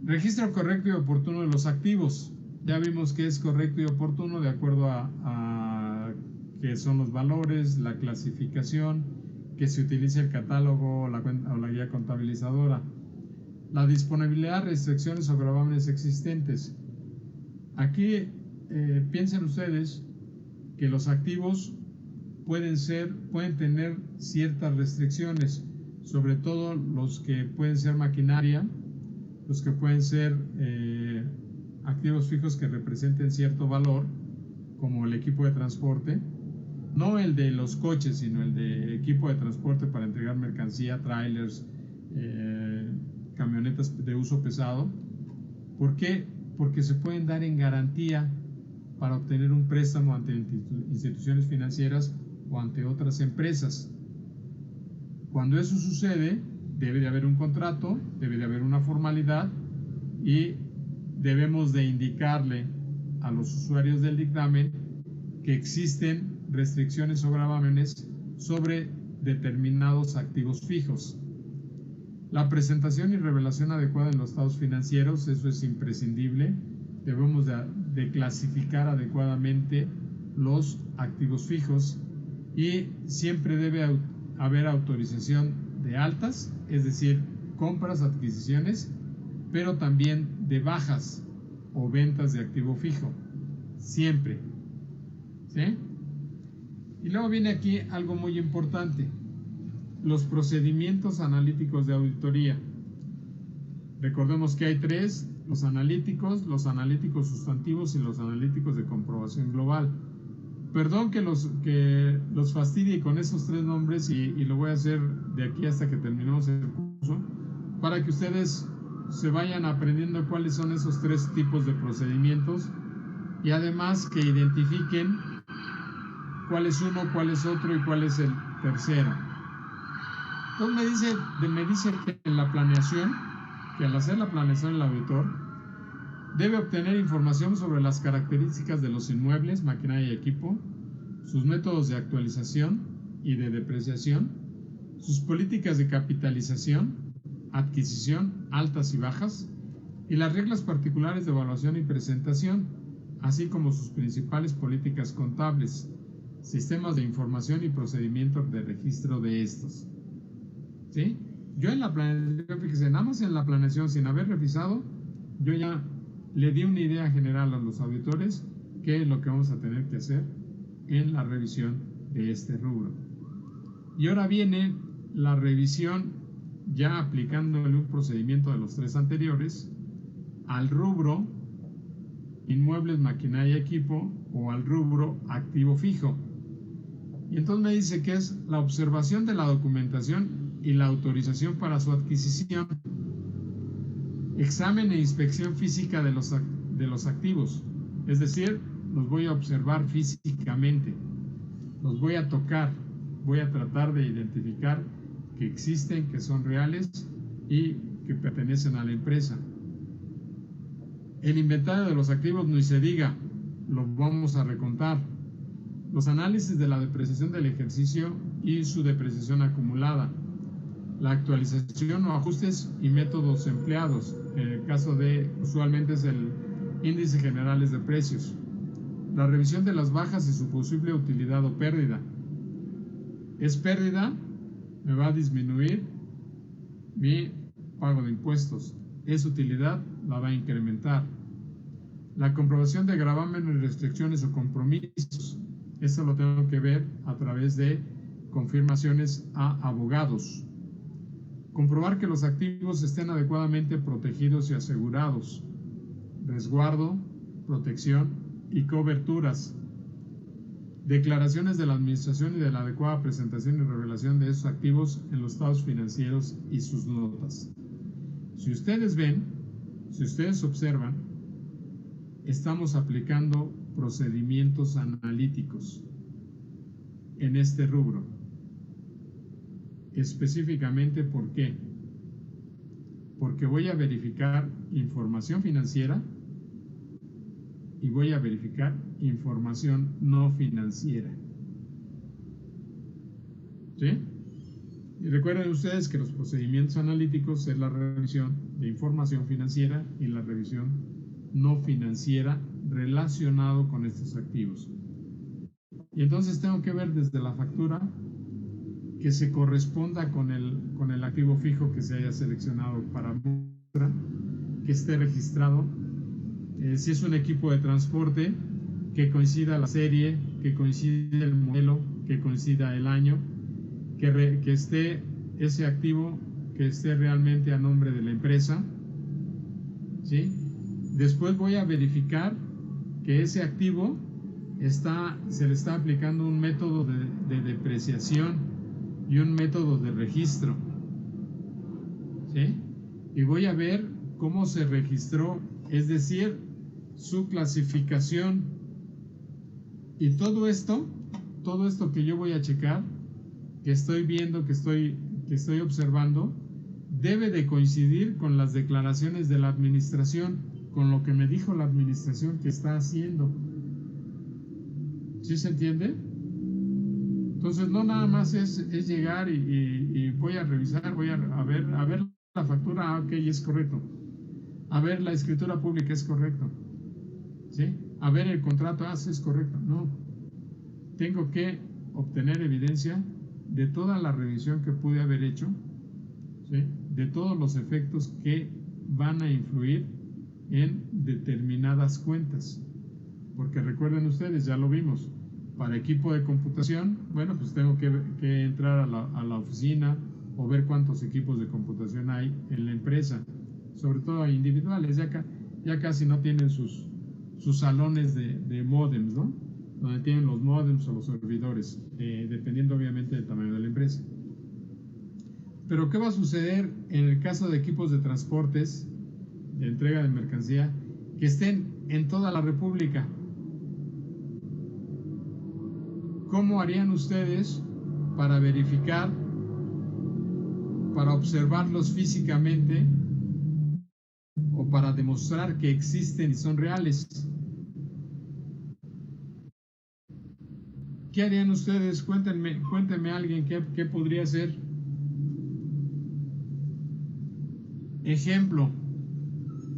Registro correcto y oportuno de los activos. Ya vimos que es correcto y oportuno de acuerdo a que son los valores, la clasificación, que se utilice el catálogo o la guía contabilizadora. La disponibilidad, restricciones o gravámenes existentes. Aquí piensen ustedes que los activos pueden tener ciertas restricciones, sobre todo los que pueden ser maquinaria, los que pueden ser activos fijos que representen cierto valor, como el equipo de transporte, no el de los coches, sino el de equipo de transporte para entregar mercancía, trailers, camionetas de uso pesado. ¿Por qué? Porque se pueden dar en garantía para obtener un préstamo ante instituciones financieras o ante otras empresas. Cuando eso sucede, debe de haber un contrato, debe de haber una formalidad y debemos de indicarle a los usuarios del dictamen que existen restricciones o gravámenes sobre determinados activos fijos. La presentación y revelación adecuada en los estados financieros, eso es imprescindible. Debemos de clasificar adecuadamente los activos fijos y siempre debe haber autorización de altas, es decir, compras, adquisiciones, pero también de bajas o ventas de activo fijo, siempre. ¿Sí? Y luego viene aquí algo muy importante, los procedimientos analíticos de auditoría. Recordemos que hay tres: los analíticos sustantivos y los analíticos de comprobación global. Perdón que los fastidie con esos tres nombres y lo voy a hacer de aquí hasta que terminemos el curso, para que ustedes se vayan aprendiendo cuáles son esos tres tipos de procedimientos y además que identifiquen cuál es uno, cuál es otro y cuál es el tercero. Entonces me dice que en la planeación, que al hacer la planeación el auditor Debe obtener información sobre las características de los inmuebles, maquinaria y equipo, sus métodos de actualización y de depreciación, sus políticas de capitalización, adquisición, altas y bajas, y las reglas particulares de evaluación y presentación, así como sus principales políticas contables, sistemas de información y procedimientos de registro de estos. ¿Sí? Yo en la planeación, fíjese, nada más en la planeación, sin haber revisado, yo ya le di una idea general a los auditores qué es lo que vamos a tener que hacer en la revisión de este rubro. Y ahora viene la revisión ya aplicándole un procedimiento de los 3 anteriores al rubro inmuebles, maquinaria y equipo o al rubro activo fijo. Y entonces me dice que es la observación de la documentación y la autorización para su adquisición, examen e inspección física de los activos, es decir, los voy a observar físicamente, los voy a tocar, voy a tratar de identificar que existen, que son reales y que pertenecen a la empresa. El inventario de los activos, ni se diga, lo vamos a recontar. Los análisis de la depreciación del ejercicio y su depreciación acumulada, la actualización o ajustes y métodos empleados, en el caso de, usualmente es el índice generales de precios, la revisión de las bajas y su posible utilidad o pérdida. ¿Es pérdida? Me va a disminuir mi pago de impuestos. ¿Es utilidad? La va a incrementar. La comprobación de gravámenes, restricciones o compromisos. Eso lo tengo que ver a través de confirmaciones a abogados. Comprobar que los activos estén adecuadamente protegidos y asegurados. Resguardo, protección y coberturas. Declaraciones de la administración y de la adecuada presentación y revelación de esos activos en los estados financieros y sus notas. Si ustedes ven, si ustedes observan, estamos aplicando procedimientos analíticos en este rubro. Específicamente, ¿por qué? Porque voy a verificar información financiera y voy a verificar información no financiera. ¿Sí? Y recuerden ustedes que los procedimientos analíticos es la revisión de información financiera y la revisión no financiera relacionado con estos activos. Y entonces tengo que ver desde la factura que se corresponda con el activo fijo que se haya seleccionado para muestra, que esté registrado. Si es un equipo de transporte, que coincida la serie, que coincida el modelo, que coincida el año, que esté ese activo, que esté realmente a nombre de la empresa, ¿sí? Después voy a verificar que ese activo se le está aplicando un método de depreciación y un método de registro, ¿sí? Y voy a ver cómo se registró, es decir, su clasificación. Y todo esto que yo voy a checar, que estoy viendo, que estoy observando, debe de coincidir con las declaraciones de la administración, con lo que me dijo la administración que está haciendo. ¿Sí se entiende? Entonces no nada más es llegar y voy a revisar, voy a ver la factura, ok, es correcto. A ver la escritura pública, es correcto. ¿Sí? A ver el contrato, es correcto. No. Tengo que obtener evidencia de toda la revisión que pude haber hecho, ¿sí? De todos los efectos que van a influir en determinadas cuentas. Porque recuerden ustedes, ya lo vimos, para equipo de computación, bueno, pues tengo que entrar a la oficina o ver cuántos equipos de computación hay en la empresa, sobre todo individuales, ya casi no tienen sus salones de módems, ¿no? Donde tienen los módems o los servidores, dependiendo obviamente del tamaño de la empresa. Pero ¿qué va a suceder en el caso de equipos de transportes, de entrega de mercancía, que estén en toda la República? ¿Cómo harían ustedes para verificar, para observarlos físicamente o para demostrar que existen y son reales. ¿Qué harían ustedes? Cuéntenme a alguien qué podría ser. Ejemplo,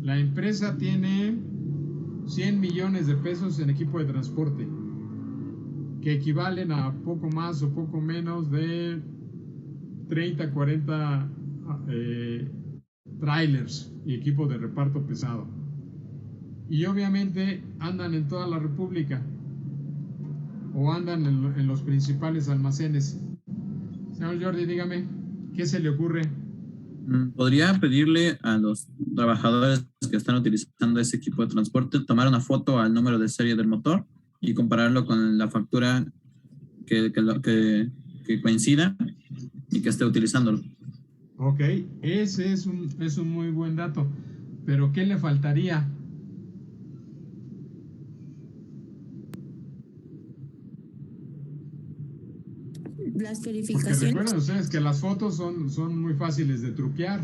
la empresa tiene 100 millones de pesos en equipo de transporte, que equivalen a poco más o poco menos de 30, 40 trailers y equipo de reparto pesado. Y obviamente andan en toda la República o andan en los principales almacenes. Señor Jordi, dígame, ¿qué se le ocurre? ¿Podría pedirle a los trabajadores que están utilizando ese equipo de transporte tomar una foto al número de serie del motor y compararlo con la factura que coincida y que esté utilizándolo? Ok, ese es un muy buen dato. Pero ¿qué le faltaría? Las Porque verificaciones. recuerden ustedes que las fotos son muy fáciles de truquear.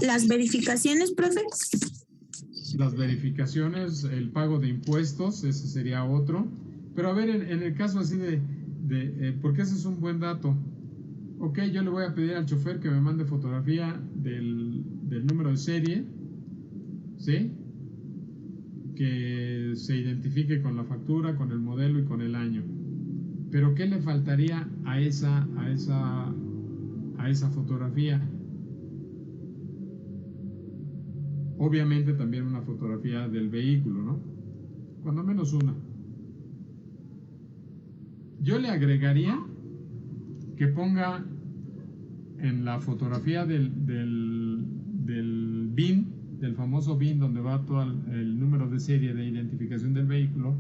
Las verificaciones, profe. Las verificaciones, el pago de impuestos, ese sería otro. Pero a ver, en el caso así porque ese es un buen dato. Ok, yo le voy a pedir al chofer que me mande fotografía del número de serie, ¿sí? Que se identifique con la factura, con el modelo y con el año. Pero ¿qué le faltaría a esa fotografía? Obviamente también una fotografía del vehículo, ¿no? Cuando menos una. Yo le agregaría que ponga en la fotografía del BIN, del famoso BIN donde va todo el número de serie de identificación del vehículo,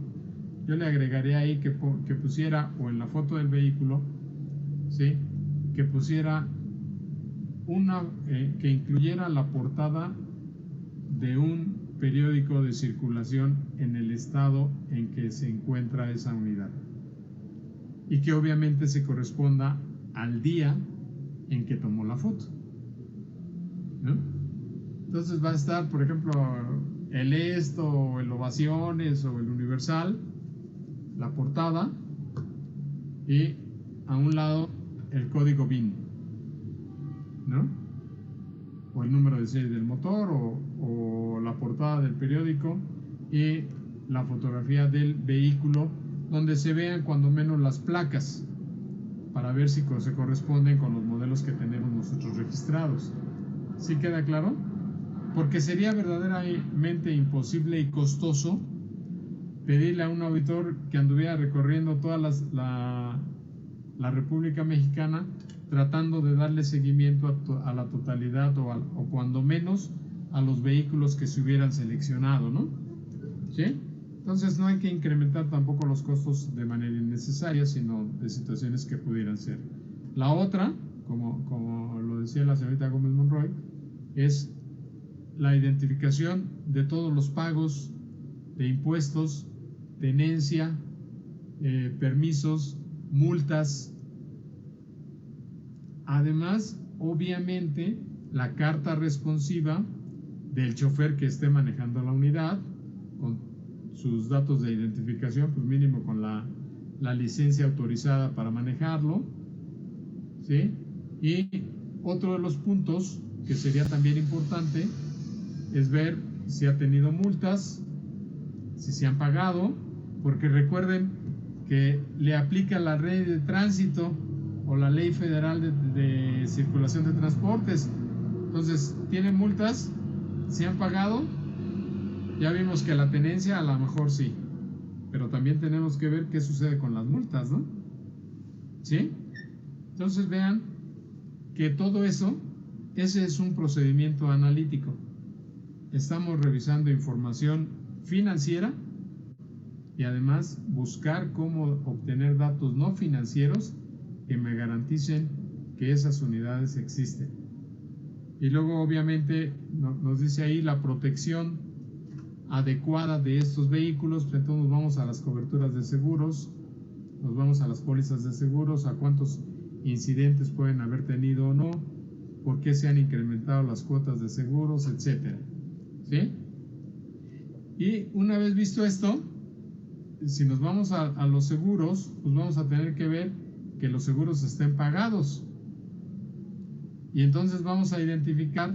yo le agregaría ahí que pusiera, o en la foto del vehículo, ¿sí? Que pusiera que incluyera la portada de un periódico de circulación en el estado en que se encuentra esa unidad y que obviamente se corresponda al día en que tomó la foto, ¿no? Entonces va a estar, por ejemplo, el Esto, o el Ovaciones, o el Universal, la portada, y a un lado el código BIN, ¿no? O el número de serie del motor, o la portada del periódico y la fotografía del vehículo, donde se vean cuando menos las placas, para ver si se corresponden con los modelos que tenemos nosotros registrados. ¿Sí queda claro? Porque sería verdaderamente imposible y costoso pedirle a un auditor que anduviera recorriendo toda la República Mexicana tratando de darle seguimiento a la totalidad o cuando menos a los vehículos que se hubieran seleccionado, ¿no? ¿Sí? Entonces no hay que incrementar tampoco los costos de manera innecesaria, sino de situaciones que pudieran ser. La otra, como lo decía la señorita Gómez Monroy, es la identificación de todos los pagos de impuestos, tenencia, permisos, multas. Además, obviamente, la carta responsiva del chofer que esté manejando la unidad, con sus datos de identificación, pues mínimo con la licencia autorizada para manejarlo, ¿sí? Y otro de los puntos que sería también importante es ver si ha tenido multas, si se han pagado, porque recuerden que le aplica la ley de tránsito o la ley federal de circulación de transportes. Entonces, ¿tienen multas? ¿Se han pagado? Ya vimos que la tenencia a lo mejor sí, pero también tenemos que ver qué sucede con las multas, ¿no? ¿Sí? Entonces vean que todo eso, ese es un procedimiento analítico. Estamos revisando información financiera y además buscar cómo obtener datos no financieros que me garanticen que esas unidades existen. Y luego obviamente nos dice ahí la protección adecuada de estos vehículos. Entonces nos vamos a las coberturas de seguros, nos vamos a las pólizas de seguros, a cuántos incidentes pueden haber tenido o no, por qué se han incrementado las cuotas de seguros, etcétera. ¿sí? Y una vez visto esto, si nos vamos a los seguros, pues vamos a tener que ver que los seguros estén pagados. Y entonces vamos a identificar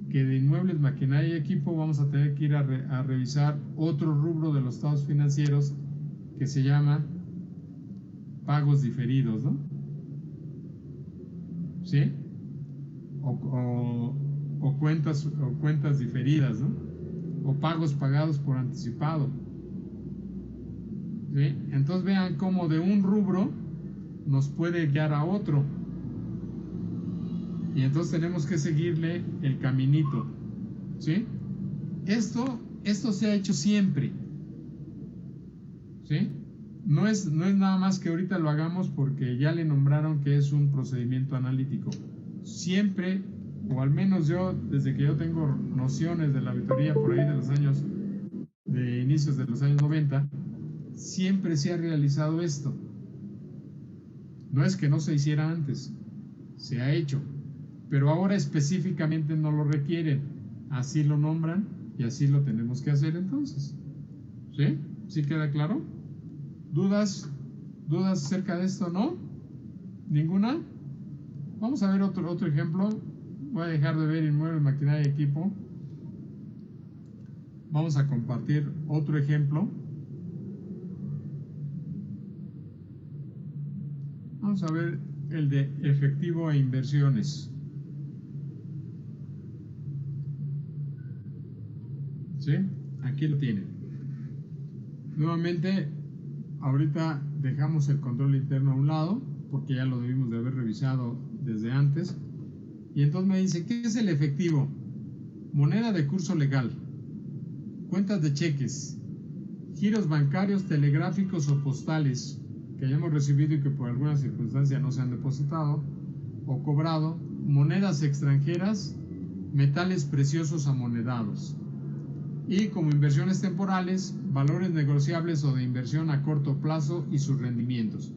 que de inmuebles, maquinaria y equipo vamos a tener que ir a revisar otro rubro de los estados financieros que se llama pagos diferidos, ¿no? ¿Sí? O cuentas diferidas, ¿no? O pagos pagados por anticipado. ¿Sí? Entonces vean cómo de un rubro nos puede guiar a otro. Y entonces tenemos que seguirle el caminito. ¿Sí? Esto se ha hecho siempre. ¿Sí? No es nada más que ahorita lo hagamos porque ya le nombraron que es un procedimiento analítico. Siempre, o al menos yo, desde que yo tengo nociones de la auditoría por ahí de inicios de los años 90, siempre se ha realizado esto. No es que no se hiciera antes, se ha hecho, pero ahora específicamente no lo requieren, así lo nombran y así lo tenemos que hacer entonces. ¿Sí? ¿Sí queda claro? ¿Dudas acerca de esto? ¿No? ¿Ninguna? Vamos a ver otro ejemplo. Voy a dejar de ver inmuebles, maquinaria y equipo. Vamos a compartir otro ejemplo. Vamos a ver el de efectivo e inversiones. ¿Sí? Aquí lo tienen. Nuevamente, ahorita dejamos el control interno a un lado, porque ya lo debimos de haber revisado desde antes. Y entonces me dice, ¿qué es el efectivo? Moneda de curso legal, cuentas de cheques, giros bancarios, telegráficos o postales que hayamos recibido y que por alguna circunstancia no se han depositado o cobrado, monedas extranjeras, metales preciosos amonedados. Y como inversiones temporales, valores negociables o de inversión a corto plazo y sus rendimientos.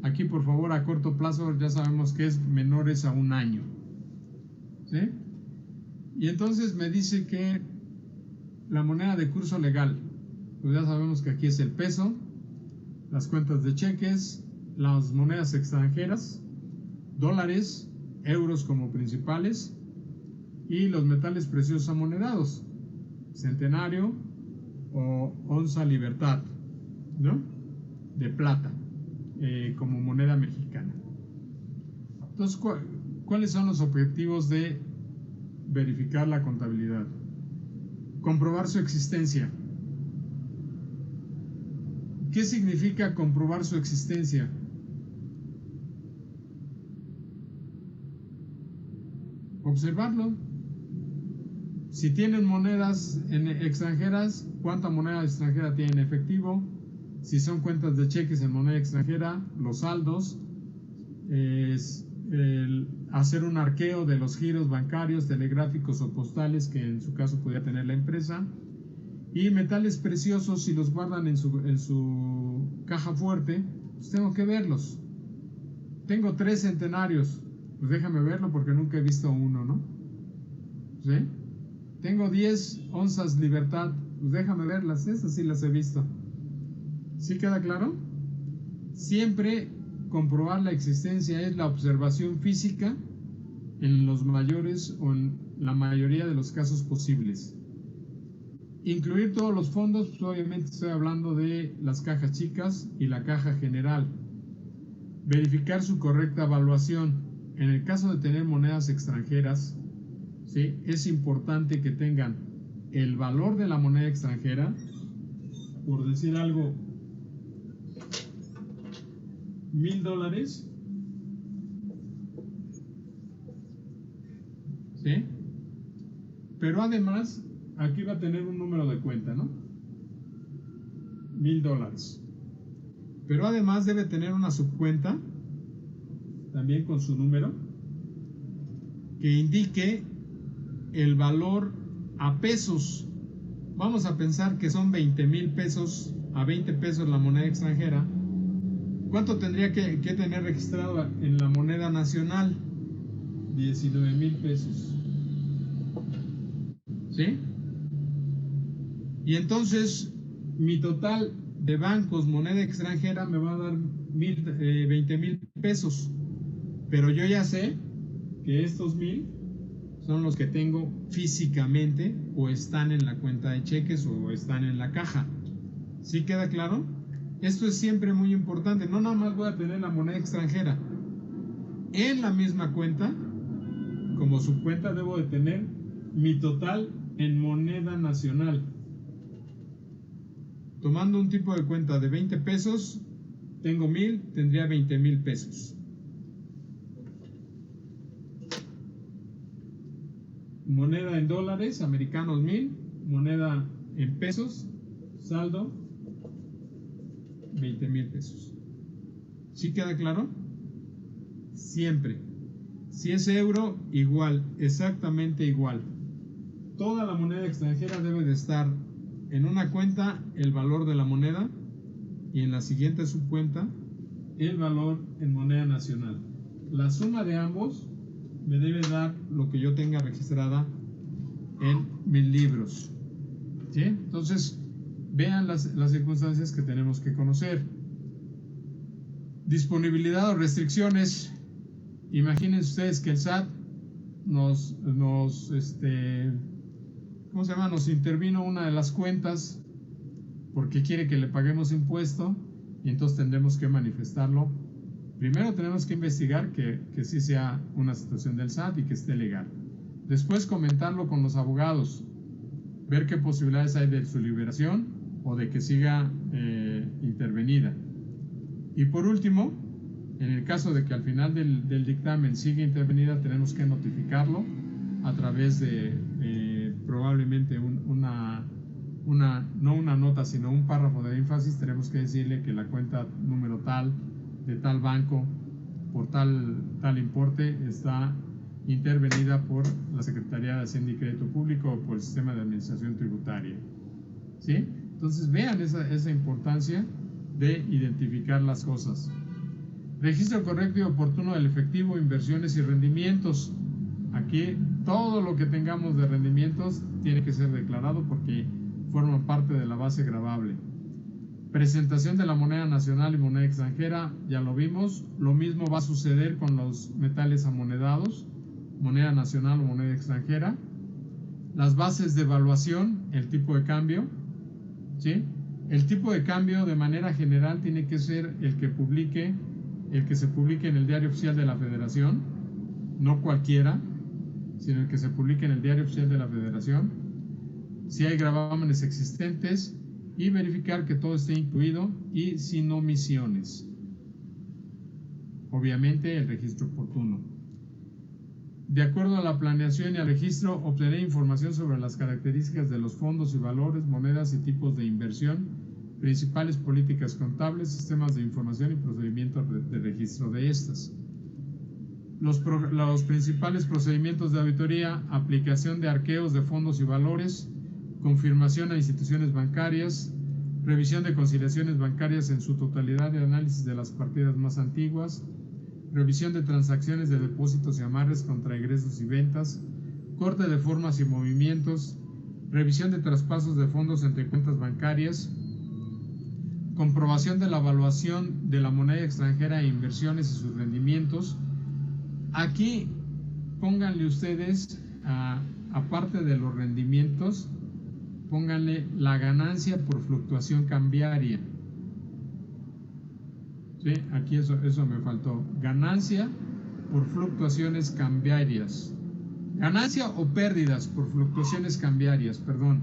Aquí, por favor, a corto plazo ya sabemos que es menores a un año. ¿Sí? Y entonces me dice que la moneda de curso legal, pues ya sabemos que aquí es el peso, las cuentas de cheques, las monedas extranjeras, dólares, euros como principales y los metales preciosos amonedados, centenario o onza libertad, ¿no? De plata, como moneda mexicana. Entonces, ¿cuáles son los objetivos de verificar la contabilidad? Comprobar su existencia. ¿Qué significa comprobar su existencia? Observarlo. Si tienen monedas extranjeras, ¿cuánta moneda extranjera tienen en efectivo? Si son cuentas de cheques en moneda extranjera, los saldos, hacer un arqueo de los giros bancarios, telegráficos o postales que en su caso podría tener la empresa, y metales preciosos, si los guardan en su caja fuerte, pues tengo que verlos. Tengo 3 centenarios, pues déjame verlo porque nunca he visto uno, ¿no? ¿Sí? Tengo 10 onzas libertad, pues déjame verlas, esas sí las he visto. ¿Sí queda claro? Siempre comprobar la existencia es la observación física en los mayores o en la mayoría de los casos posibles. Incluir todos los fondos, pues obviamente estoy hablando de las cajas chicas y la caja general. Verificar su correcta evaluación. En el caso de tener monedas extranjeras, ¿sí? Es importante que tengan el valor de la moneda extranjera, por decir algo, $1,000, ¿sí? Pero además, aquí va a tener un número de cuenta, ¿no? $1,000. Pero además debe tener una subcuenta, también con su número, que indique el valor a pesos. Vamos a pensar que son 20,000 pesos, a 20 pesos la moneda extranjera. ¿Cuánto tendría que tener registrado en la moneda nacional? 19,000 pesos. ¿Sí? Y entonces mi total de bancos, moneda extranjera, me va a dar 20,000 pesos. Pero yo ya sé que estos 1,000 son los que tengo físicamente o están en la cuenta de cheques o están en la caja. ¿Sí queda claro? Esto es siempre muy importante. No nada más voy a tener la moneda extranjera. En la misma cuenta, como subcuenta, debo de tener mi total en moneda nacional. Tomando un tipo de cuenta de 20 pesos, tengo 1,000, tendría 20,000 pesos. Moneda en dólares americanos 1,000, moneda en pesos, saldo 20,000 pesos. ¿Sí queda claro? Siempre. Si es euro, igual, exactamente igual. Toda la moneda extranjera debe de estar en una cuenta el valor de la moneda y en la siguiente subcuenta el valor en moneda nacional. La suma de ambos me debe dar lo que yo tenga registrada en mis libros. ¿Sí? Entonces, vean las circunstancias que tenemos que conocer. Disponibilidad o restricciones. Imagínense ustedes que el SAT nos intervino una de las cuentas porque quiere que le paguemos impuesto y entonces tendremos que manifestarlo. Primero tenemos que investigar que sí sea una situación del SAT y que esté legal. Después comentarlo con los abogados, ver qué posibilidades hay de su liberación o de que siga intervenida. Y por último, en el caso de que al final del dictamen siga intervenida, tenemos que notificarlo a través de probablemente no una nota, sino un párrafo de énfasis. Tenemos que decirle que la cuenta número tal, de tal banco, por tal importe, está intervenida por la Secretaría de Hacienda y Crédito Público o por el Sistema de Administración Tributaria. ¿Sí? Entonces vean esa importancia de identificar las cosas. Registro correcto y oportuno del efectivo, inversiones y rendimientos. Aquí todo lo que tengamos de rendimientos tiene que ser declarado porque forma parte de la base gravable. Presentación de la moneda nacional y moneda extranjera, ya lo vimos. Lo mismo va a suceder con los metales amonedados, moneda nacional o moneda extranjera. Las bases de evaluación, el tipo de cambio, ¿sí? El tipo de cambio de manera general tiene que ser el que se publique en el Diario Oficial de la Federación, no cualquiera, sino el que se publique en el Diario Oficial de la Federación. Si hay gravámenes existentes, y verificar que todo esté incluido y sin omisiones. Obviamente el registro oportuno. De acuerdo a la planeación y al registro, obtener información sobre las características de los fondos y valores, monedas y tipos de inversión, principales políticas contables, sistemas de información y procedimientos de registro de estas. Los principales procedimientos de auditoría: aplicación de arqueos de fondos y valores, confirmación a instituciones bancarias, revisión de conciliaciones bancarias en su totalidad y análisis de las partidas más antiguas, revisión de transacciones de depósitos y amarres contra ingresos y ventas, corte de formas y movimientos, revisión de traspasos de fondos entre cuentas bancarias, comprobación de la evaluación de la moneda extranjera e inversiones y sus rendimientos. Aquí pónganle ustedes, aparte de los rendimientos, pónganle la ganancia por fluctuación cambiaria. ¿Sí? Aquí eso me faltó. Ganancia por fluctuaciones cambiarias. Ganancia o pérdidas por fluctuaciones cambiarias, perdón.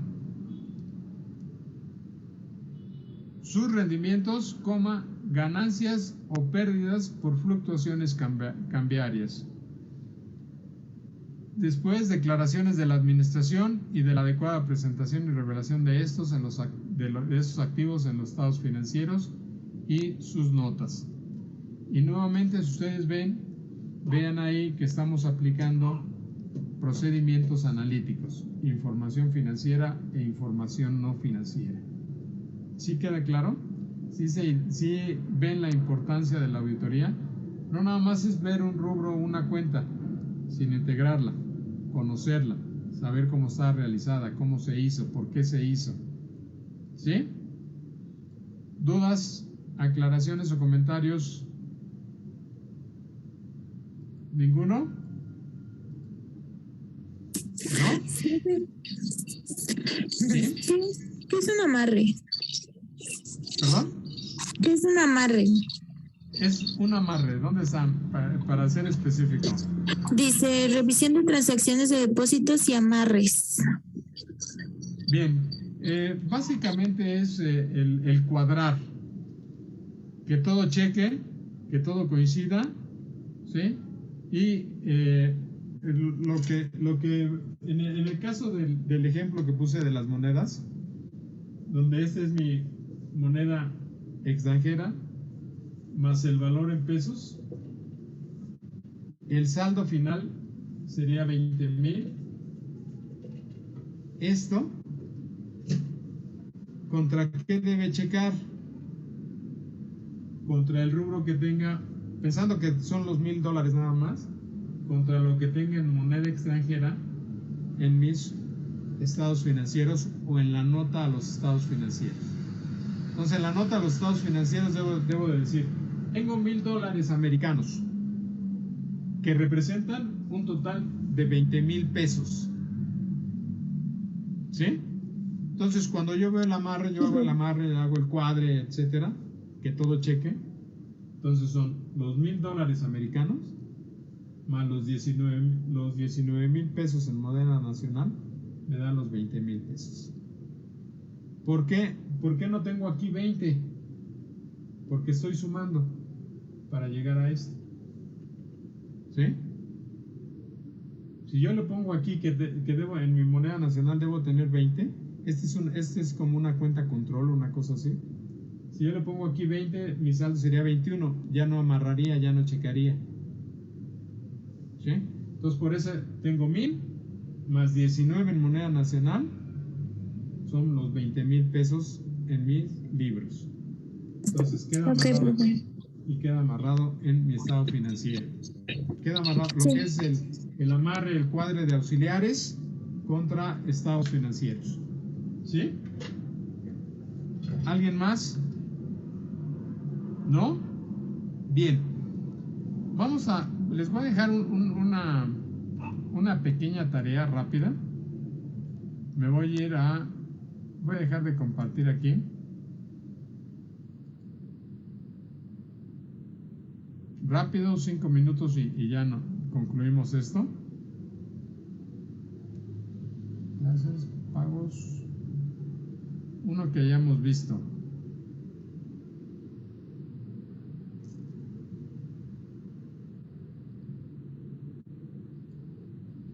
Sus rendimientos, ganancias o pérdidas por fluctuaciones cambiarias. Después, declaraciones de la administración y de la adecuada presentación y revelación de estos activos en los estados financieros y sus notas. Y nuevamente, si ustedes vean ahí que estamos aplicando procedimientos analíticos, información financiera e información no financiera. ¿Sí queda claro? ¿Sí ven la importancia de la auditoría? No nada más es ver un rubro o una cuenta, sino integrarla, conocerla, saber cómo está realizada, cómo se hizo, por qué se hizo. ¿Sí? ¿Dudas, aclaraciones o comentarios? ¿Ninguno? ¿No? ¿Sí? ¿Qué es un amarre? ¿Perdón? ¿Qué es un amarre? Es un amarre. ¿Dónde están? Para ser específico. Dice revisión de transacciones de depósitos y amarres. Bien. Básicamente es el cuadrar. Que todo cheque, que todo coincida, ¿sí? Y lo que en el caso del ejemplo que puse de las monedas, donde esta es mi moneda extranjera, más el valor en pesos, el saldo final sería 20,000. Esto, ¿contra qué debe checar? Contra el rubro que tenga, pensando que son los $1,000 nada más, contra lo que tenga en moneda extranjera en mis estados financieros o en la nota a los estados financieros. Entonces, en la nota a los estados financieros debo de decir, tengo $1,000 americanos que representan un total de 20,000 pesos. ¿Sí? Entonces, cuando yo veo el amarre, yo hago el amarre, hago el cuadre, etcétera, que todo cheque. Entonces son los $1,000 americanos más los 19,000 pesos en moneda nacional, me dan los 20,000 pesos. ¿Por qué? ¿Por qué no tengo aquí 20? Porque estoy sumando para llegar a esto. ¿Sí? Si yo le pongo aquí que debo, en mi moneda nacional debo tener 20, este es como una cuenta control, una cosa así. Si yo le pongo aquí 20, mi saldo sería 21, ya no amarraría, ya no checaría. ¿Sí? Entonces por eso tengo 1,000 más 19 en moneda nacional, son los 20,000 pesos en mis libros. Entonces queda amarrado y queda amarrado en mi estado financiero. Queda amarrado lo que es el amarre, el cuadre de auxiliares contra estados financieros. ¿Sí? ¿Alguien más? ¿No? Bien. Les voy a dejar una pequeña tarea rápida. Voy a dejar de compartir aquí. Rápido, 5 minutos y ya no concluimos esto. Gracias, pagos. Uno que hayamos visto.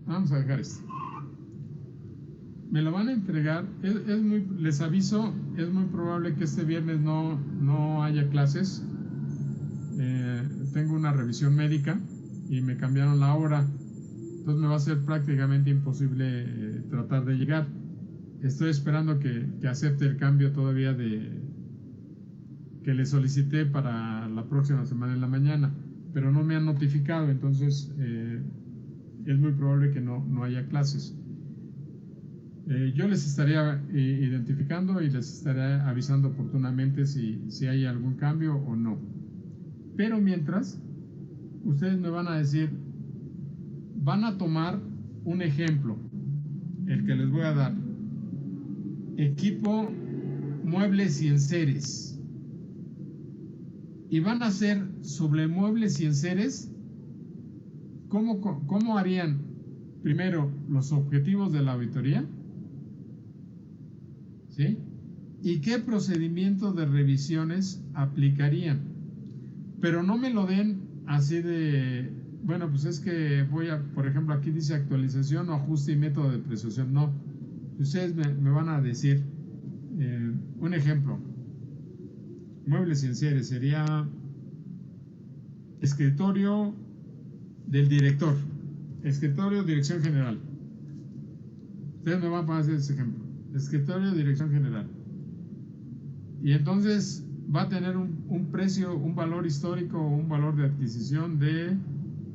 Vamos a dejar esto. Me lo van a entregar. Les aviso, es muy probable que este viernes no haya clases. Tengo una revisión médica y me cambiaron la hora. Entonces me va a ser prácticamente imposible tratar de llegar. Estoy esperando que acepte el cambio todavía que le solicité para la próxima semana en la mañana, pero no me han notificado, entonces es muy probable que no haya clases. Yo les estaría identificando y les estaré avisando oportunamente si hay algún cambio o no. Pero mientras, ustedes me van a decir, van a tomar un ejemplo, el que les voy a dar. Equipo, muebles y enseres. Y van a hacer sobre muebles y enseres, ¿cómo harían primero los objetivos de la auditoría? ¿Sí? ¿Y qué procedimiento de revisiones aplicarían? Pero no me lo den así de, bueno, pues es que por ejemplo, aquí dice actualización o ajuste y método de depreciación. No. Ustedes me van a decir un ejemplo. Muebles y enseres sería escritorio del director, escritorio, dirección general. Ustedes me van a hacer ese ejemplo. Escritorio, dirección general. Y entonces va a tener un precio, un valor histórico o un valor de adquisición de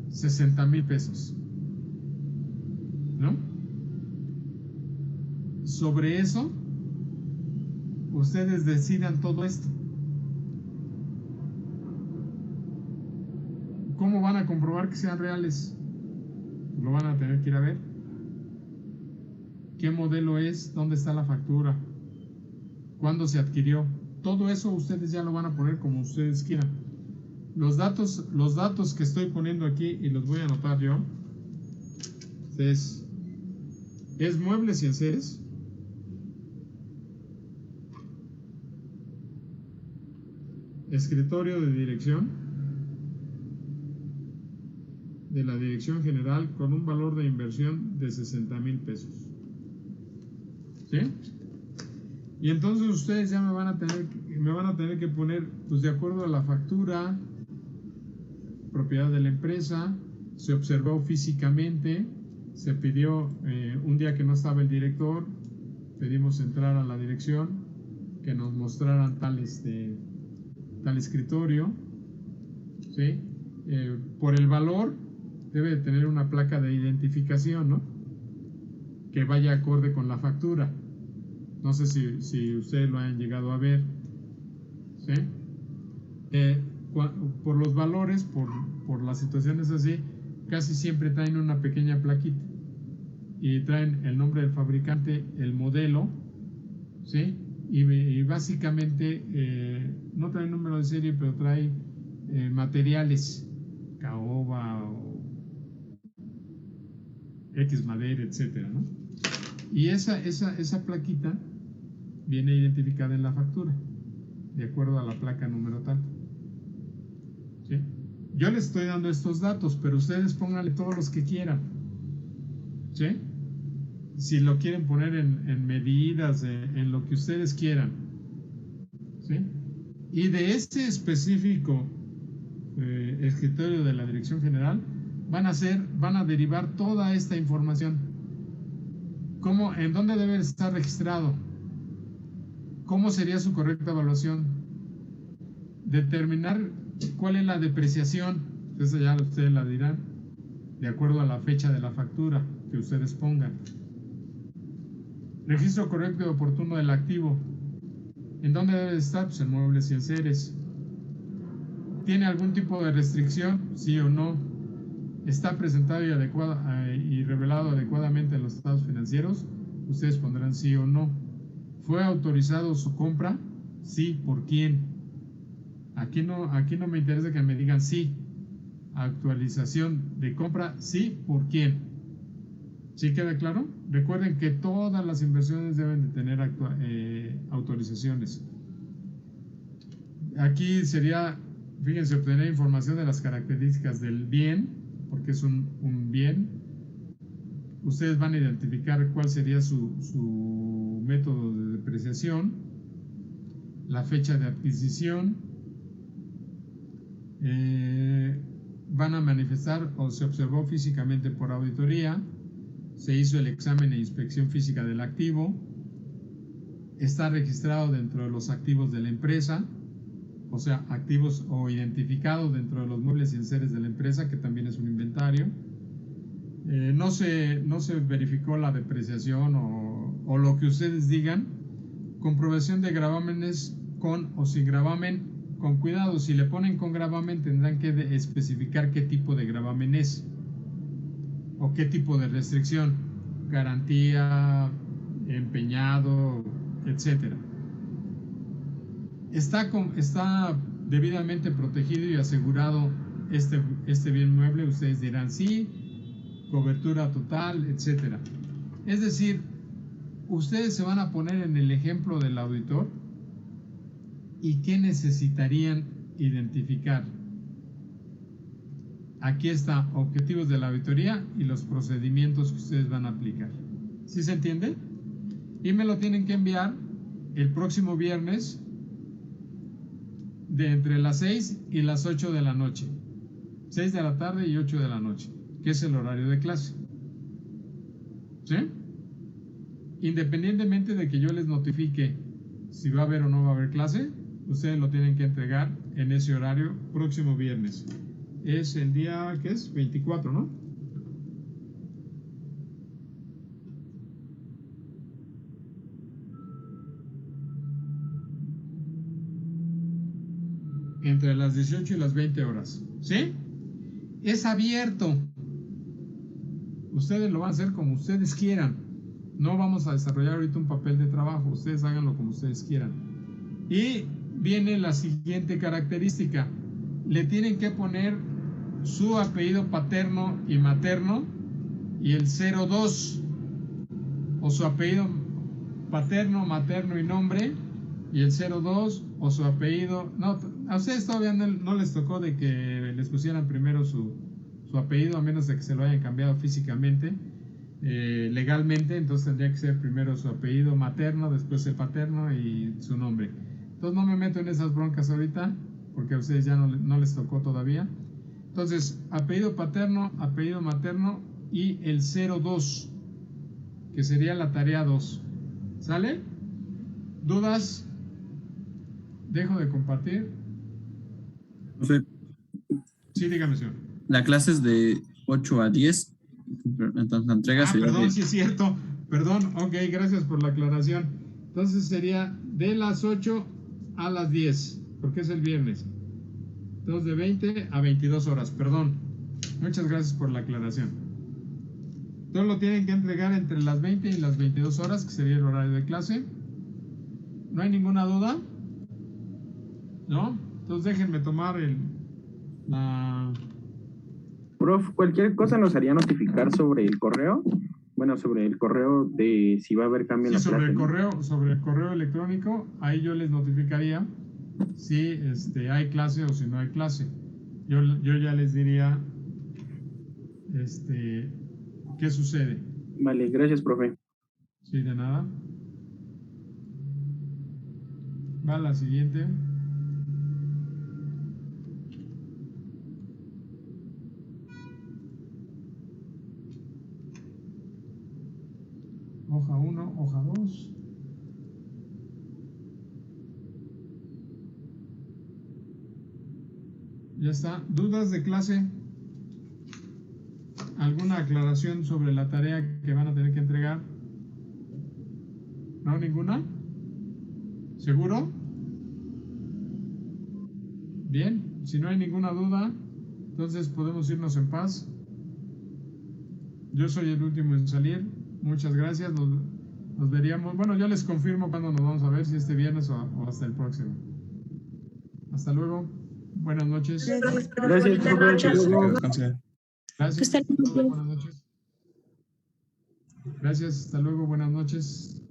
60,000 pesos. ¿No? Sobre eso, ustedes decidan todo esto. ¿Cómo van a comprobar que sean reales? Lo van a tener que ir a ver. ¿Qué modelo es? ¿Dónde está la factura? ¿Cuándo se adquirió? Todo eso ustedes ya lo van a poner como ustedes quieran. Los datos que estoy poniendo aquí, y los voy a anotar yo, es muebles y enseres, escritorio de dirección, de la dirección general, con un valor de inversión de 60,000 pesos. ¿Sí? Y entonces ustedes ya me van a tener que poner, pues de acuerdo a la factura, propiedad de la empresa, se observó físicamente, se pidió un día que no estaba el director, pedimos entrar a la dirección, que nos mostraran tal escritorio, ¿sí? Por el valor debe de tener una placa de identificación, ¿no? Que vaya acorde con la factura. No sé si ustedes lo han llegado a ver, ¿sí? Por los valores, por las situaciones así, casi siempre traen una pequeña plaquita y traen el nombre del fabricante, el modelo, ¿sí? Y básicamente no trae número de serie, pero trae materiales, caoba o X madera, etcétera, ¿no? Y esa plaquita viene identificada en la factura, de acuerdo a la placa número tal. ¿Sí? Yo les estoy dando estos datos, pero ustedes pónganle todos los que quieran. ¿Sí? Si lo quieren poner en medidas, en lo que ustedes quieran. ¿Sí? Y de este específico escritorio de la Dirección General van a derivar toda esta información. ¿En dónde debe estar registrado? ¿Cómo sería su correcta evaluación? Determinar cuál es la depreciación, esa ya ustedes la dirán, de acuerdo a la fecha de la factura que ustedes pongan. Registro correcto y oportuno del activo. ¿En dónde debe estar? Pues en muebles y enseres. ¿Tiene algún tipo de restricción? Sí o no. ¿Está presentado y revelado adecuadamente en los estados financieros? Ustedes pondrán sí o no. ¿Fue autorizado su compra? Sí. ¿Por quién? Aquí no me interesa que me digan sí. Actualización de compra, sí. ¿Por quién? ¿Sí queda claro? Recuerden que todas las inversiones deben de tener autorizaciones. Aquí sería, fíjense, obtener información de las características del bien, porque es un bien. Ustedes van a identificar cuál sería su método de depreciación, la fecha de adquisición, van a manifestar o se observó físicamente por auditoría, se hizo el examen e inspección física del activo, está registrado dentro de los activos de la empresa, o sea, activos o identificados dentro de los muebles y enseres de la empresa, que también es un inventario. No se verificó la depreciación o lo que ustedes digan. Comprobación de gravámenes con o sin gravamen. Con cuidado, si le ponen con gravamen tendrán que especificar qué tipo de gravamen es o qué tipo de restricción, garantía, empeñado, etcétera. Está debidamente protegido y asegurado este bien mueble. Ustedes dirán sí, cobertura total, etcétera. Es decir, ustedes se van a poner en el ejemplo del auditor y qué necesitarían identificar. Aquí está objetivos de la auditoría y los procedimientos que ustedes van a aplicar. ¿Sí se entiende? Y me lo tienen que enviar el próximo viernes de entre las 6 y las 8 de la noche. 6 de la tarde y 8 de la noche, que es el horario de clase. ¿Sí? Independientemente de que yo les notifique si va a haber o no va a haber clase, ustedes lo tienen que entregar en ese horario próximo viernes. Es el día, ¿qué es? 24, ¿no? entre las 18 y las 20 horas. ¿Sí? Es abierto. Ustedes lo van a hacer como ustedes quieran. No vamos a desarrollar ahorita un papel de trabajo. Ustedes háganlo como ustedes quieran. Y viene la siguiente característica. Le tienen que poner su apellido paterno y materno y el 02. O su apellido paterno, materno y nombre y el 02 o su apellido. No, a ustedes todavía no les tocó de que les pusieran primero su apellido, a menos de que se lo hayan cambiado físicamente, legalmente. Entonces tendría que ser primero su apellido materno, después el paterno y su nombre. Entonces no me meto en esas broncas ahorita porque a ustedes ya no les tocó todavía. Entonces, apellido paterno, apellido materno y el 02, que sería la tarea 2. ¿Sale? ¿Dudas? ¿Dejo de compartir? Profe, Sí, dígame, señor. la clase es de 8 a 10. Entonces la entrega sería perdón, de... sí es cierto. Perdón, ok, gracias por la aclaración. Entonces sería de las 8 a las 10, porque es el viernes. Entonces de 20 a 22 horas, perdón. Muchas gracias por la aclaración. Entonces lo tienen que entregar entre las 20 y las 22 horas, que sería el horario de clase. ¿No hay ninguna duda? ¿No? Entonces déjenme tomar la... Prof, cualquier cosa nos haría notificar sobre el correo. Bueno, sobre el correo de si va a haber cambio en la sobre clase, el ¿no? correo, sobre el correo electrónico, ahí yo les notificaría si hay clase o si no hay clase. Yo ya les diría qué sucede. Vale, gracias, profe. Sí, de nada. Va la siguiente. Hoja 1, hoja 2. Ya está. ¿Dudas de clase? ¿Alguna aclaración sobre la tarea que van a tener que entregar? ¿No? ¿Ninguna? ¿Seguro? Bien. Si no hay ninguna duda, entonces podemos irnos en paz. Yo soy el último en salir. Muchas gracias. Nos veríamos. Bueno, yo les confirmo cuándo nos vamos a ver, si este viernes o hasta el próximo. Hasta luego. Buenas noches. Gracias, profe. Hasta luego. Gracias. Hasta luego. Buenas noches. Gracias. Hasta luego. Buenas noches.